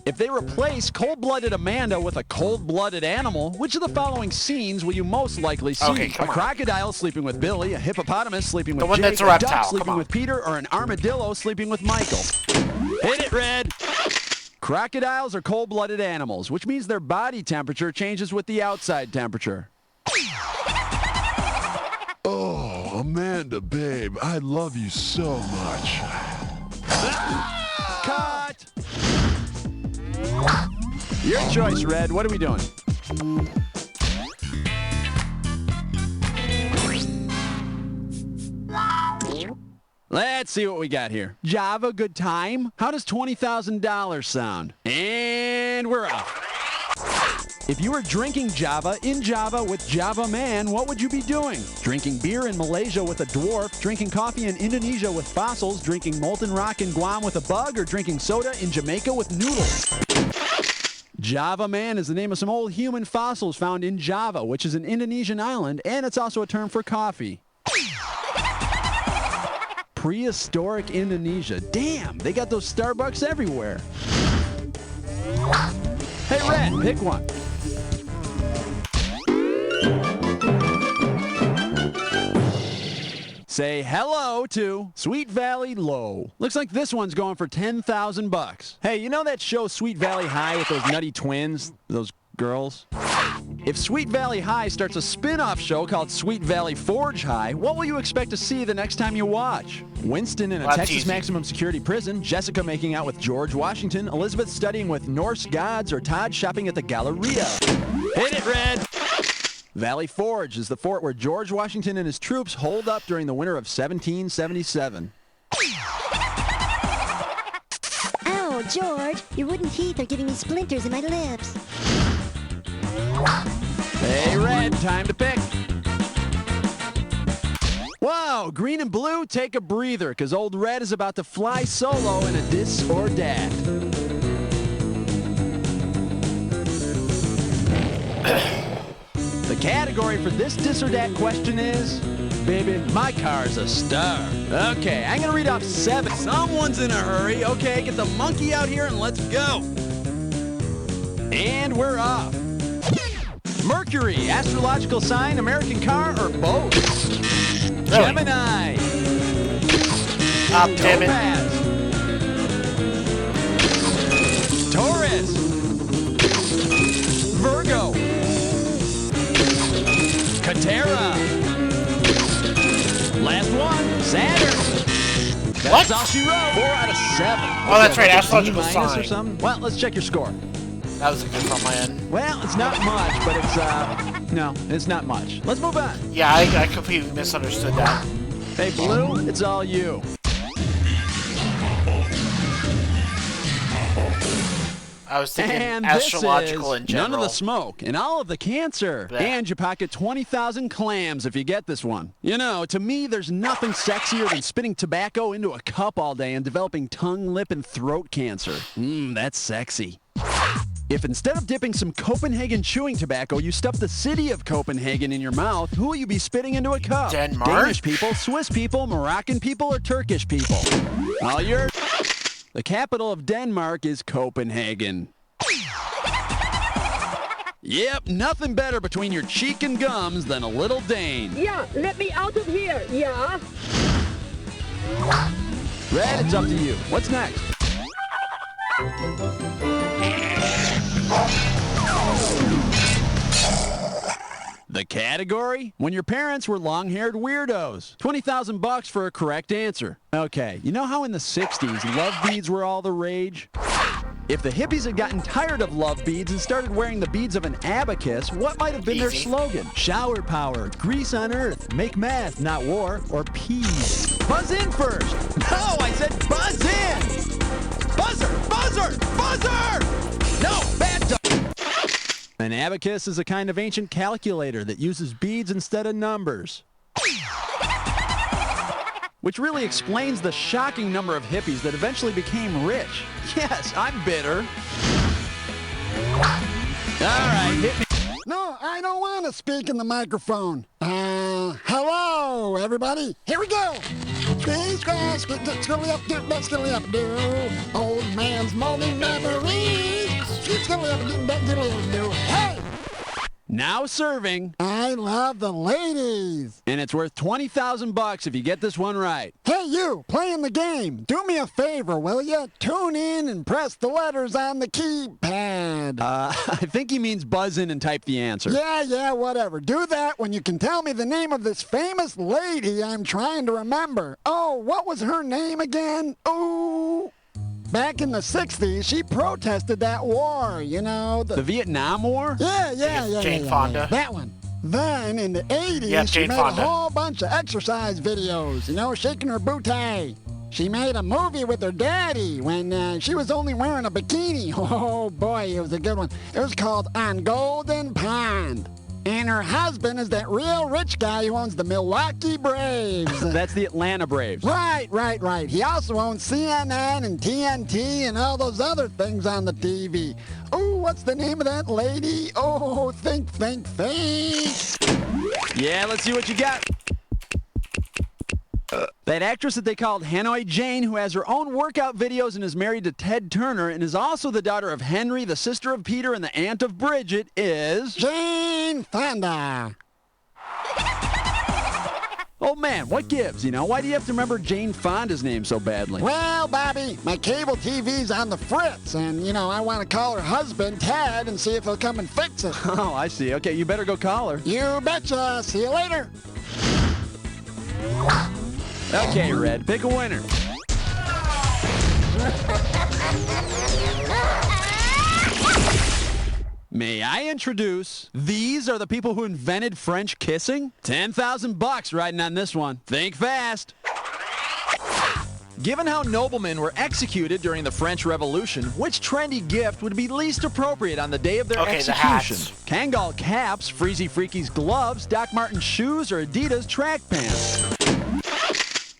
If they replace cold-blooded Amanda with a cold-blooded animal, which of the following scenes will you most likely see? Okay, a crocodile sleeping with Billy, a hippopotamus sleeping with the one Jake, that's a reptile. duck sleeping with Peter, or an armadillo sleeping with Michael? Hit it, Red. Crocodiles are cold-blooded animals, which means their body temperature changes with the outside temperature. Oh, Amanda, babe, I love you so much. Cut! Your choice, Red. What are we doing? Let's see what we got here. Java, good time? How does $20,000 sound? And we're off. If you were drinking Java in Java with Java Man, what would you be doing? Drinking beer in Malaysia with a dwarf, drinking coffee in Indonesia with fossils, drinking molten rock in Guam with a bug, or drinking soda in Jamaica with noodles? Java Man is the name of some old human fossils found in Java, which is an Indonesian island, and it's also a term for coffee. Prehistoric Indonesia. Damn, they got those Starbucks everywhere. Hey, Red, pick one. Say hello to Sweet Valley Low. Looks like this one's going for 10,000 bucks. Hey, you know that show Sweet Valley High with those nutty twins? Those girls? If Sweet Valley High starts a spin-off show called Sweet Valley Forge High, what will you expect to see the next time you watch? Winston in a Texas maximum security prison, Jessica making out with George Washington, Elizabeth studying with Norse gods, or Todd shopping at the Galleria? Hit it, Red! Valley Forge is the fort where George Washington and his troops holed up during the winter of 1777. Ow, George, your wooden teeth are giving me splinters in my lips. Hey, Red, time to pick. Whoa, green and blue, take a breather, because old Red is about to fly solo in a Dis or Dat. category for this dis or dat question is, baby, my car's a star. Okay, I'm going to read off 7. Someone's in a hurry. Okay, get the monkey out here and let's go. And we're off. Mercury, astrological sign, American car, or both? Really? Gemini. Ah, damn it. Taurus. Virgo. Catera. Last one, Saturn. That's all she wrote. 4 out of 7. Oh, that's right, astrological sign. Or sign. something? Well, let's check your score. That was a good on my end. Well, it's not much, but it's, no, it's not much. Let's move on. Yeah, I completely misunderstood that. Hey, Blue, it's all you. I was thinking and astrological this is in general. none of the smoke and all of the cancer. Blech. And you pocket 20,000 clams if you get this one. You know, to me, there's nothing sexier than spitting tobacco into a cup all day and developing tongue, lip, and throat cancer. That's sexy. If instead of dipping some Copenhagen chewing tobacco, you stuff the city of Copenhagen in your mouth, who will you be spitting into a cup? Denmark? Danish people, Swiss people, Moroccan people, or Turkish people? All yours. The capital of Denmark is Copenhagen. Yep, nothing better between your cheek and gums than a little Dane. Yeah, let me out of here, yeah. Red, it's up to you. What's next? The category? When your parents were long-haired weirdos. 20,000 bucks for a correct answer. Okay, you know how in the 60s love beads were all the rage? If the hippies had gotten tired of love beads and started wearing the beads of an abacus, what might have been their slogan? Shower power, grease on earth, make math, not war, or peace. Buzz in first. No, I said buzz in. Buzzer, buzzer, buzzer! No, bad dog. An abacus is a kind of ancient calculator that uses beads instead of numbers. Which really explains the shocking number of hippies that eventually became rich. Yes, I'm bitter. All right, hit me. No, I don't want to speak in the microphone. Hello, everybody. Here we go. Old man's moldy memories. Hey! Now serving. I love the ladies. And it's worth 20,000 bucks if you get this one right. Hey, you, playing the game. Do me a favor, will you? Tune in and press the letters on the keypad. I think he means buzz in and type the answer. Yeah, whatever. Do that when you can tell me the name of this famous lady I'm trying to remember. Oh, what was her name again? Oh... Back in the 60s, she protested that war, you know. The Vietnam War? Yeah. Jane Fonda. That one. Then, in the 80s, Yeah, she Jane made Fonda. a whole bunch of exercise videos, you know, shaking her booty. She made a movie with her daddy when she was only wearing a bikini. Oh, boy, it was a good one. It was called On Golden Pond. And her husband is that real rich guy who owns the Milwaukee Braves. That's the Atlanta Braves. Right. He also owns CNN and TNT and all those other things on the TV. Oh, what's the name of that lady? Oh, think. Yeah, let's see what you got. That actress that they called Hanoi Jane, who has her own workout videos and is married to Ted Turner and is also the daughter of Henry, the sister of Peter, and the aunt of Bridget, is... Jane Fonda. Oh, man, what gives, you know? Why do you have to remember Jane Fonda's name so badly? Well, Bobby, my cable TV's on the fritz, and, you know, I want to call her husband, Ted, and see if he'll come and fix it. Oh, I see. Okay, you better go call her. You betcha. See you later. Okay, Red, pick a winner. May I introduce, these are the people who invented French kissing? 10,000 bucks riding on this one. Think fast. Given how noblemen were executed during the French Revolution, which trendy gift would be least appropriate on the day of their execution? The hats. Kangol caps, Freezy Freaky's gloves, Doc Martens shoes, or Adidas track pants?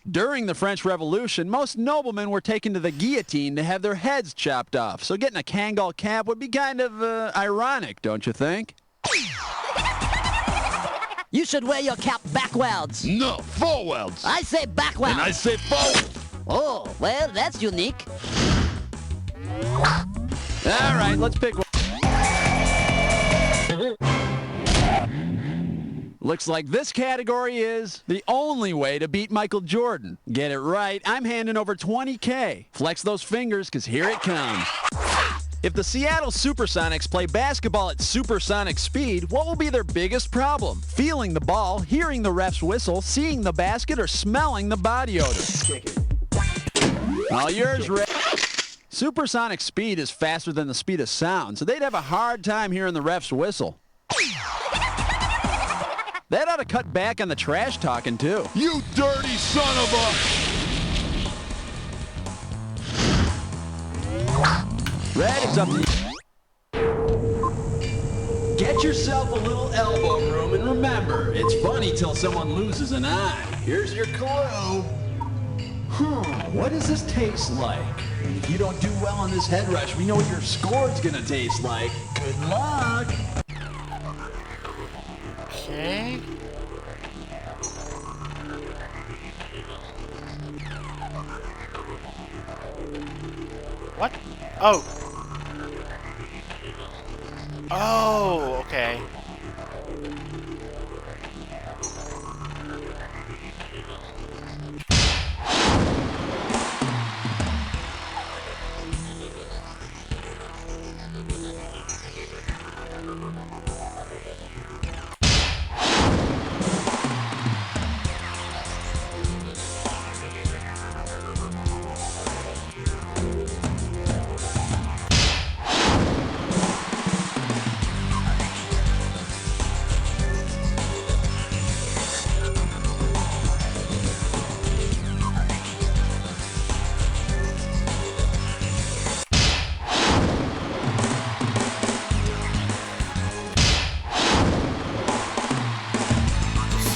During the French Revolution, most noblemen were taken to the guillotine to have their heads chopped off, so getting a Kangol cap would be kind of ironic, don't you think? You should wear your cap backwards. No, forwards. I say backwards. And I say forward. Oh, well, that's unique. All right, let's pick one. Looks like this category is the only way to beat Michael Jordan. Get it right, I'm handing over $20K. Flex those fingers, because here it comes. If the Seattle Supersonics play basketball at supersonic speed, what will be their biggest problem? Feeling the ball, hearing the ref's whistle, seeing the basket, or smelling the body odor? All yours, Red. Supersonic speed is faster than the speed of sound, so they'd have a hard time hearing the ref's whistle. That ought to cut back on the trash talking, too. You dirty son of a... Red, it's up to you. Get yourself a little elbow room, and remember, it's funny till someone loses an eye. Here's your clue. What does this taste like? And if you don't do well on this head rush, we know what your score's gonna taste like. Good luck. Okay. What? Oh. Oh, okay.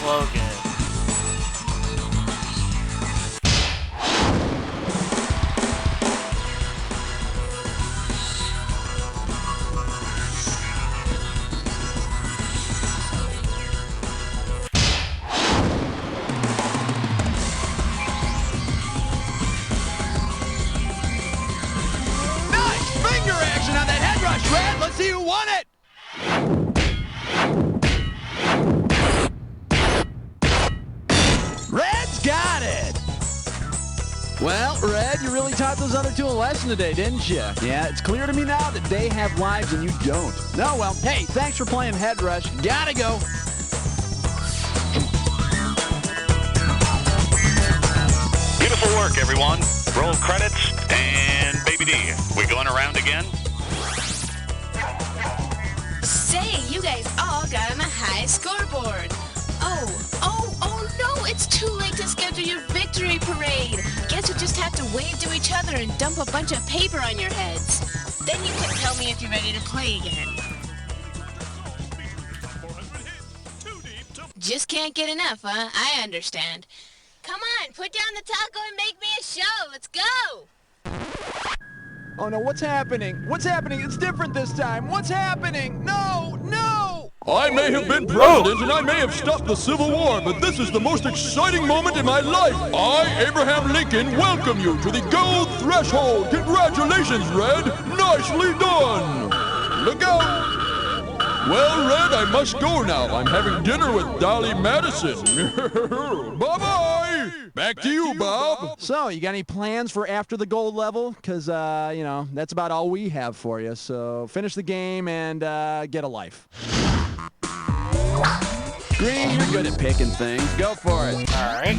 Slogan. Nice finger action on that head rush, Red. Let's see who won it. Red's got it. Well, Red, you really taught those other two a lesson today, didn't you? Yeah, it's clear to me now that they have lives and you don't. Oh, well, hey, thanks for playing Head Rush. Gotta go. Beautiful work, everyone. Roll credits, and Baby D, we going around again? Say, you guys all got on the high scoreboard. Oh no, it's too late to schedule your victory parade. Guess you just have to wave to each other and dump a bunch of paper on your heads. Then you can tell me if you're ready to play again. Just can't get enough, huh? I understand. Come on, put down the taco and make me a show. Let's go. Oh, no, what's happening? What's happening? It's different this time. What's happening? No, no! I may have been president and I may have stopped the Civil War, but this is the most exciting moment in my life. I, Abraham Lincoln, welcome you to the gold threshold. Congratulations, Red. Nicely done. Look out. Well, Red, I must go now. I'm having dinner with Dolly Madison. Bye-bye. Back to you, Bob. So, you got any plans for after the gold level? Because, you know, that's about all we have for you. So, finish the game and get a life. Green, you're good at picking things. Go for it. All right.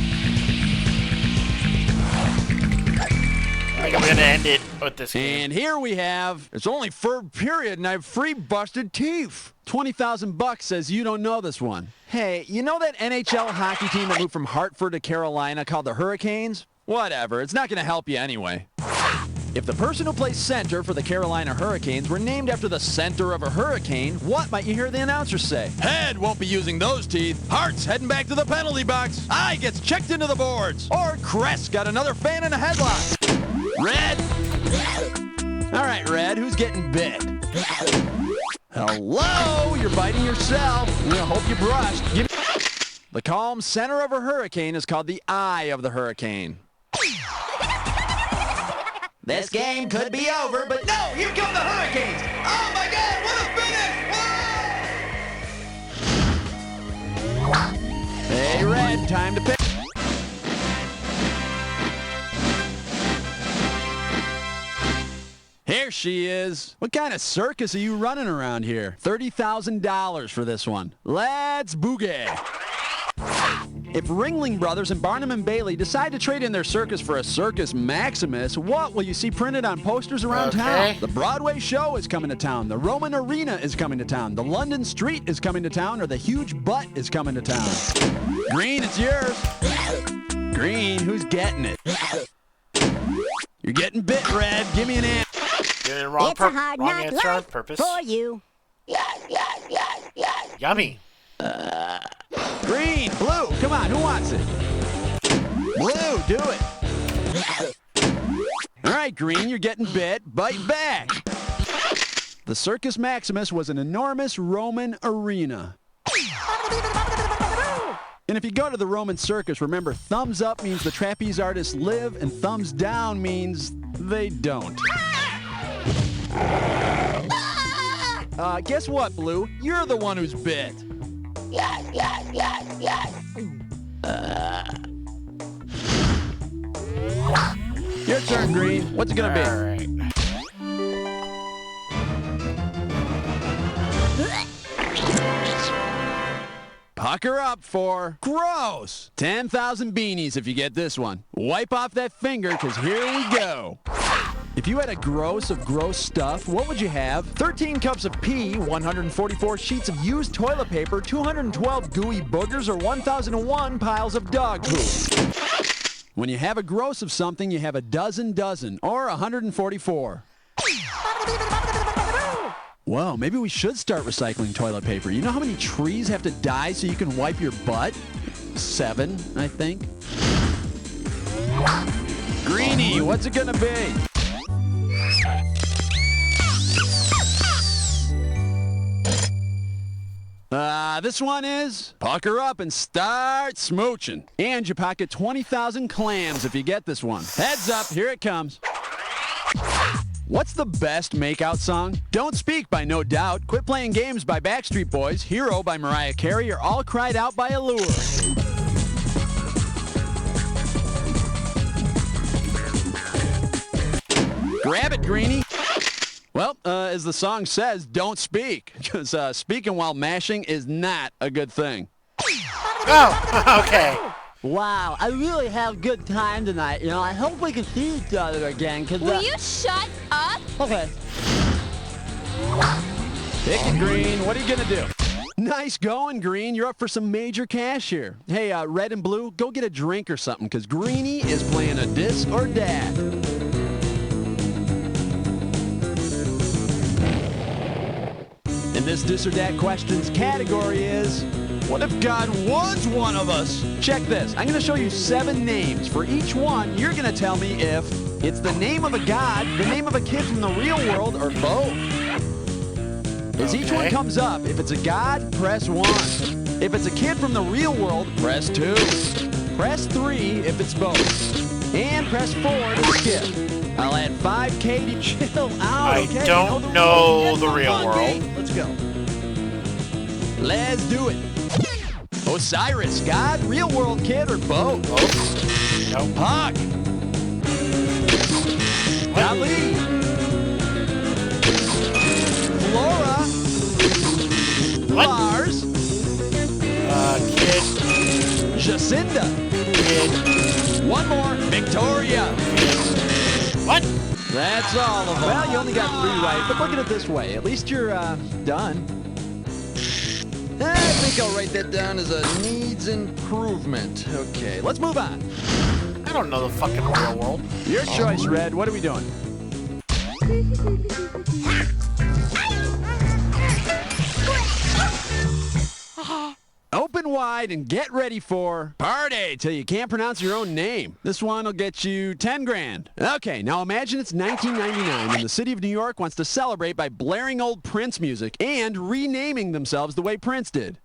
I think I'm going to end it with this game. And here we have, it's only third period and I have free busted teeth. $20,000 says you don't know this one. Hey, you know that NHL hockey team that moved from Hartford to Carolina called the Hurricanes? Whatever, it's not going to help you anyway. If the person who plays center for the Carolina Hurricanes were named after the center of a hurricane, what might you hear the announcer say? Head won't be using those teeth. Hart's heading back to the penalty box. Eye gets checked into the boards. Or Crest got another fan in a headlock. Red? All right, Red, who's getting bit? Hello? You're biting yourself. I hope you brushed. The calm center of a hurricane is called the eye of the hurricane. This game could be over, but no, here come the Hurricanes! Oh my God, what a finish! Whoa! Hey, Red, time to pick. Here she is. What kind of circus are you running around here? $30,000 for this one. Let's boogie. If Ringling Brothers and Barnum and Bailey decide to trade in their circus for a Circus Maximus, what will you see printed on posters around town? The Broadway show is coming to town. The Roman Arena is coming to town. The London Street is coming to town, or the Huge Butt is coming to town. Green, it's yours. Green, who's getting it? You're getting bit, Red. Give me an answer. Wrong It's a hard wrong knock answer on life purpose. for you. Yummy. Green, blue, come on, who wants it? Blue, do it. All right, Green, you're getting bit. Bite back. The Circus Maximus was an enormous Roman arena. And if you go to the Roman circus, remember, thumbs up means the trapeze artists live, and thumbs down means they don't. Guess what, Blue? You're the one who's bit. Your turn, Green. What's it gonna be? All right. Pucker up for gross. 10,000 beanies if you get this one. Wipe off that finger, because here we go. If you had a gross of gross stuff, what would you have? 13 cups of pee, 144 sheets of used toilet paper, 212 gooey boogers, or 1,001 piles of dog poop. When you have a gross of something, you have a dozen, or 144. Whoa, maybe we should start recycling toilet paper. You know how many trees have to die so you can wipe your butt? 7, I think. Greenie, what's it gonna be? This one is pucker up and start smooching. And you pocket 20,000 clams if you get this one. Heads up, here it comes. What's the best makeout song? Don't Speak by No Doubt, Quit Playing Games by Backstreet Boys, Hero by Mariah Carey, or All Cried Out by Allure. Grab it, Greenie. Well, as the song says, don't speak, because speaking while mashing is not a good thing. Oh, okay. Wow, I really have a good time tonight. You know, I hope we can see each other again. Will you shut up? Okay. Pick it, Green. What are you going to do? Nice going, Green. You're up for some major cash here. Hey, Red and Blue, go get a drink or something, because Greenie is playing a Dis or Dat. And this Dis or Dat questions category is, what if God was one of us? Check this. I'm going to show you 7 names. For each one, you're going to tell me if it's the name of a god, the name of a kid from the real world, or both. As each one comes up, if it's a god, press 1. If it's a kid from the real world, press 2. Press 3 if it's both. And press 4 to skip. I'll add 5K to chill out. I don't know the real world. Let's go. Let's do it. Osiris, God, real world kid, or both? Both. Nope. Puck. Ali. Flora. What? Lars. Kid. Jacinda. Kid. One more. Victoria. What? That's all of them. Well, you only got 3 right, but look at it this way. At least you're, done. I think I'll write that down as a needs improvement. Okay, let's move on. I don't know the fucking real world. Your choice, Red. What are we doing? Open wide and get ready for party till you can't pronounce your own name. This one will get you 10 grand. Okay, now imagine it's 1999 and the city of New York wants to celebrate by blaring old Prince music and renaming themselves the way Prince did.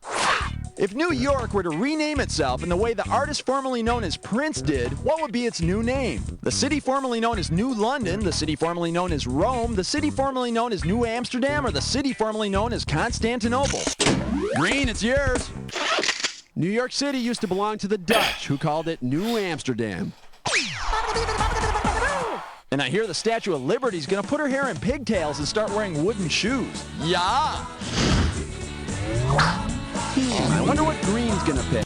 If New York were to rename itself in the way the artist formerly known as Prince did, what would be its new name? The city formerly known as New London, the city formerly known as Rome, the city formerly known as New Amsterdam, or the city formerly known as Constantinople? Green, it's yours. New York City used to belong to the Dutch, who called it New Amsterdam. And I hear the Statue of Liberty is going to put her hair in pigtails and start wearing wooden shoes. Yeah! I wonder what Green's going to pick.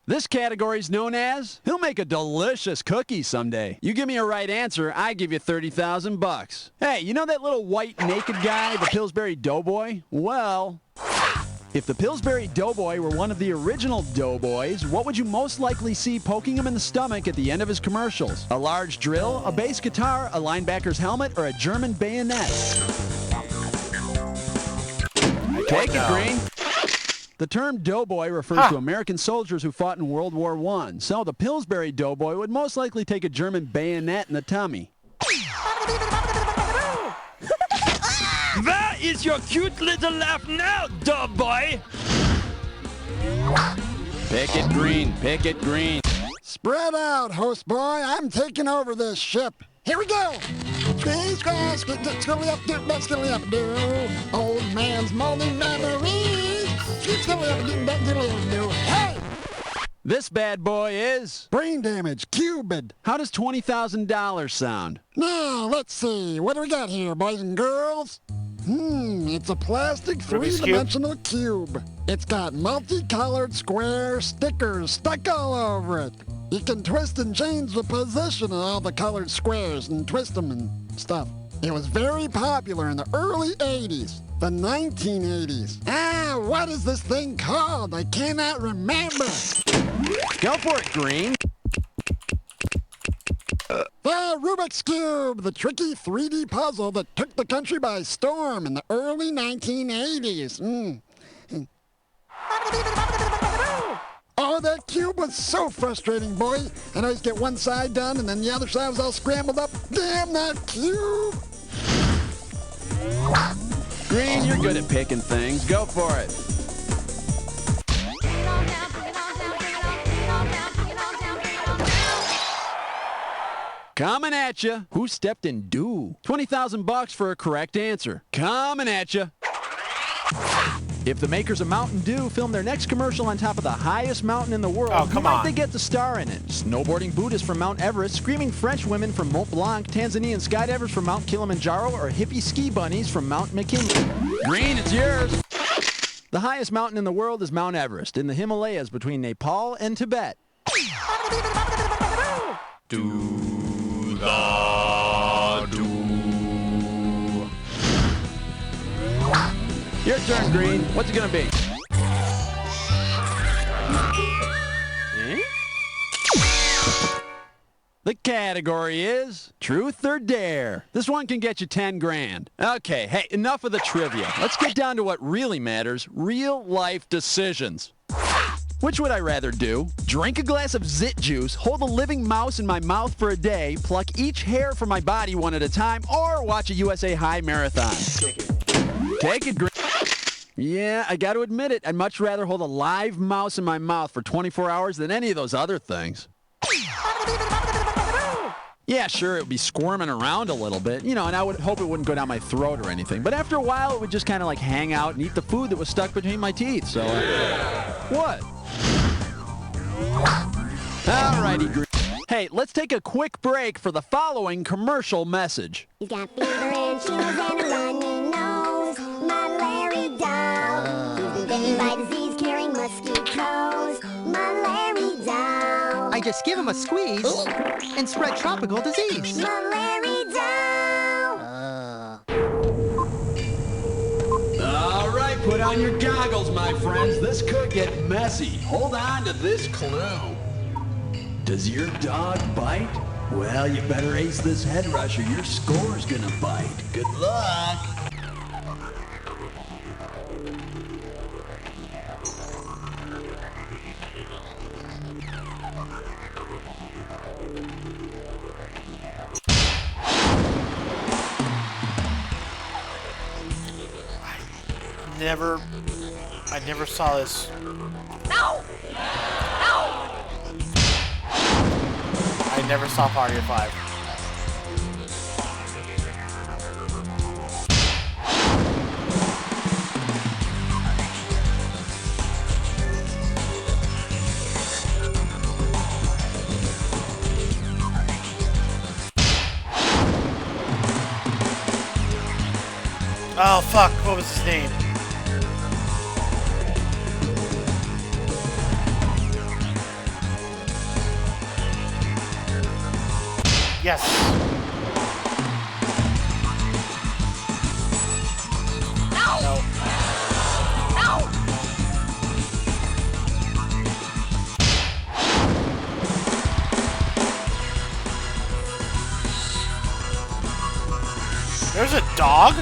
This category is known as, he'll make a delicious cookie someday. You give me a right answer, I give you $30,000. Hey, you know that little white naked guy, the Pillsbury Doughboy? Well, if the Pillsbury Doughboy were one of the original Doughboys, what would you most likely see poking him in the stomach at the end of his commercials? A large drill, a bass guitar, a linebacker's helmet, or a German bayonet? Take it, Green. The term doughboy refers to American soldiers who fought in World War I. So the Pillsbury Doughboy would most likely take a German bayonet in the tummy. Where is your cute little laugh now, doughboy? Pick it, Green. Pick it, Green. Spread out, host boy. I'm taking over this ship. Here we go. Old man's moldy memories. Hey! This bad boy is... brain damage, Cupid. How does $20,000 sound? Now, let's see. What do we got here, boys and girls? It's a plastic Rubik's three-dimensional cube. It's got multicolored square stickers stuck all over it. You can twist and change the position of all the colored squares and twist them and stuff. It was very popular in the early 80s, the 1980s. What is this thing called? I cannot remember. Go for it, Green. The Rubik's Cube, the tricky 3D puzzle that took the country by storm in the early 1980s. Oh, that cube was so frustrating, boy. I'd always get one side done, and then the other side was all scrambled up. Damn that cube! Green, you're good at picking things. Go for it. Coming at you. Who stepped in dew? $20,000 for a correct answer. Coming at you. If the makers of Mountain Dew film their next commercial on top of the highest mountain in the world, who might they get the star in it? Snowboarding Buddhists from Mount Everest, screaming French women from Mont Blanc, Tanzanian skydivers from Mount Kilimanjaro, or hippie ski bunnies from Mount McKinley? Green, it's yours. The highest mountain in the world is Mount Everest, in the Himalayas between Nepal and Tibet. Do the do. Your turn, Green. What's it gonna be? The category is Truth or Dare. This one can get you 10 grand. Okay, hey, enough of the trivia. Let's get down to what really matters, real life decisions. Which would I rather do? Drink a glass of zit juice, hold a living mouse in my mouth for a day, pluck each hair from my body one at a time, or watch a USA High marathon? Take it, Green. Yeah, I gotta admit it. I'd much rather hold a live mouse in my mouth for 24 hours than any of those other things. Yeah, sure, it would be squirming around a little bit, you know, and I would hope it wouldn't go down my throat or anything. But after a while, it would just kind of like hang out and eat the food that was stuck between my teeth, so... What? Alrighty, Green. Hey, let's take a quick break for the following commercial message. He's got fever and chills and a runny nose. My Larry doll. He's been bitten by disease-carrying mosquitoes. My Larry doll. I just give him a squeeze and spread tropical disease. My Larry doll. All right, put on your goggles, my friends. This could get messy. Hold on to this clue. Does your dog bite? Well, you better ace this head rush or your score's gonna bite. Good luck. never saw this. No! No! I never saw Party of 5. Oh fuck, what was his name? Yes. No! No. No! There's a dog?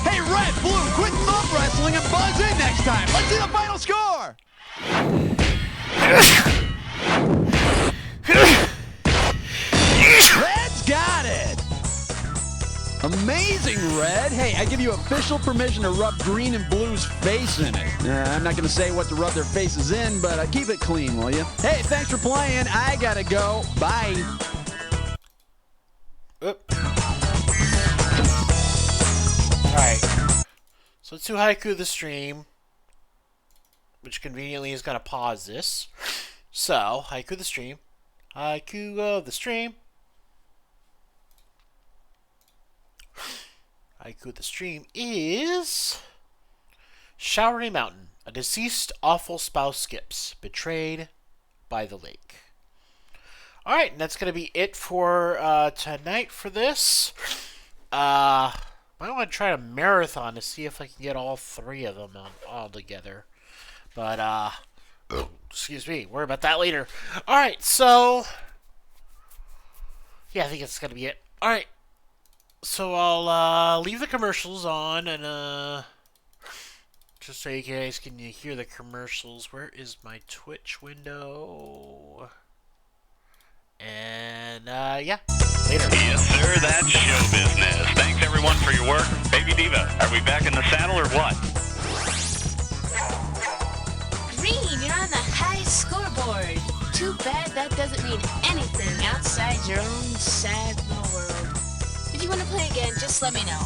Hey, Red, Blue, quit thumb wrestling and buzz in next time. Let's see the final score. Red's got it. Amazing, Red. Hey, I give you official permission to rub green and blue's face in it. I'm not going to say what to rub their faces in, but keep it clean, will you? Hey, thanks for playing. I got to go. Bye. Alright. So let's do Haiku the stream. Which conveniently is going to pause this. So, Haiku the stream. Haiku of the stream. Haiku of the stream is... Showery Mountain. A deceased awful spouse skips. Betrayed by the lake. Alright, and that's going to be it for tonight for this. I want to try a marathon to see if I can get all three of them all together. But, excuse me, worry about that later. Alright, so... Yeah, I think it's going to be it. Alright, so I'll leave the commercials on and, just so you guys can hear the commercials. Where is my Twitch window? And, yeah, later. Yes, sir, that's show business. Thanks, everyone, for your work. Baby Diva, are we back in the saddle or what? Green, you're on the high scoreboard. Too bad that doesn't mean anything outside your own sad little world. If you want to play again, just let me know.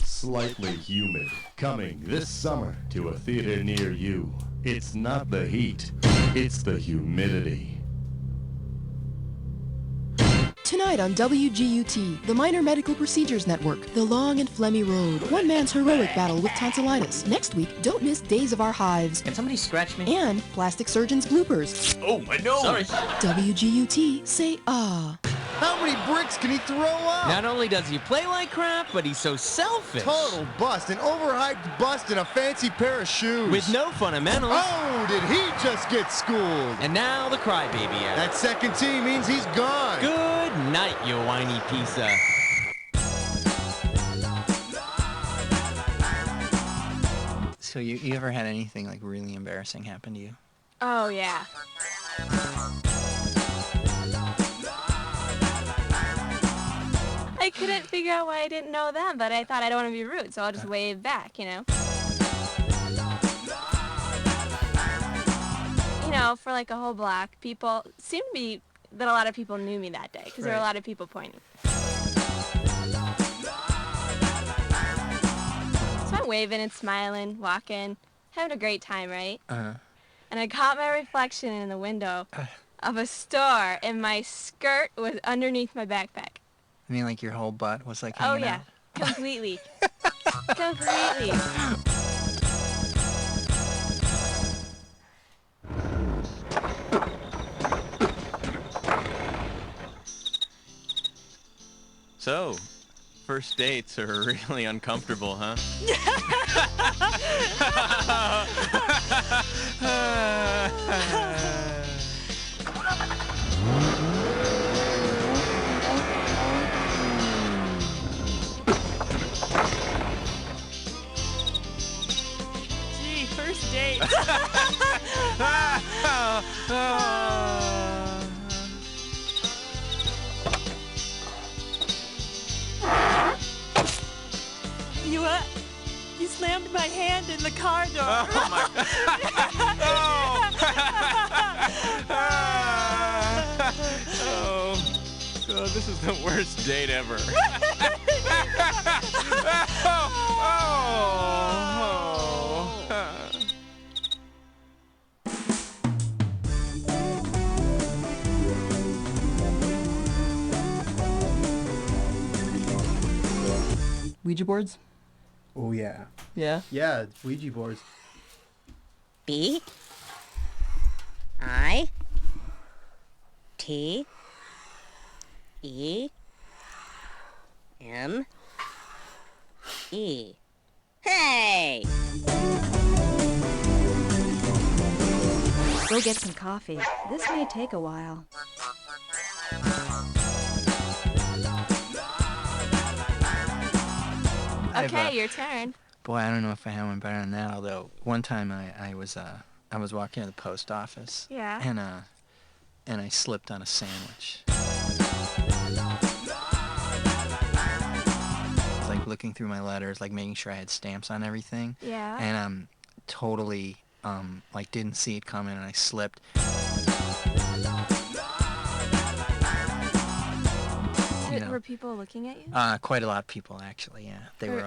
Slightly humid. Coming this summer to a theater near you. It's not the heat, it's the humidity. Tonight on WGUT, the Minor Medical Procedures Network, The Long and Phlegmy Road, one man's heroic battle with tonsillitis. Next week, don't miss Days of Our Hives. Can somebody scratch me? And Plastic Surgeon's Bloopers. Oh, my nose! Sorry. WGUT, say ah. How many bricks can he throw up? Not only does he play like crap, but he's so selfish. Total bust, an overhyped bust in a fancy pair of shoes. With no fundamentals. Oh, did he just get schooled? And now the crybaby out. That second tee means he's gone. Good night, you whiny piece of... So you ever had anything like really embarrassing happen to you? Oh, yeah. I couldn't figure out why I didn't know them, but I thought I don't want to be rude, so I'll just wave back, you know? You know, for like a whole block, people seemed to be that a lot of people knew me that day, because there were a lot of people pointing. So I'm waving and smiling, walking, having a great time, right? Uh-huh. And I caught my reflection in the window of a store, and my skirt was underneath my backpack. I mean, like your whole butt was like Oh, hanging yeah. out? Completely. Completely. So, first dates are really uncomfortable, huh? Gee, first date. slammed my hand in the car door. Oh my Oh, this is the worst date ever. Ouija boards? Oh, yeah. Yeah? Yeah, Ouija boards. B I T E M E. Hey! Go get some coffee. This may take a while. Okay, your turn. Boy, I don't know if I have one better than that. Although one time I was walking to the post office. Yeah. And I slipped on a sandwich. Like looking through my letters, like making sure I had stamps on everything. Yeah. And totally like didn't see it coming, and I slipped. Were people looking at you? Quite a lot of people actually. Yeah, they were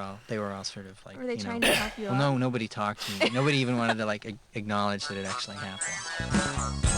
all sort of like. Were they you trying know, to help you well, out? no, nobody talked to me. Nobody even wanted to like acknowledge that it actually happened.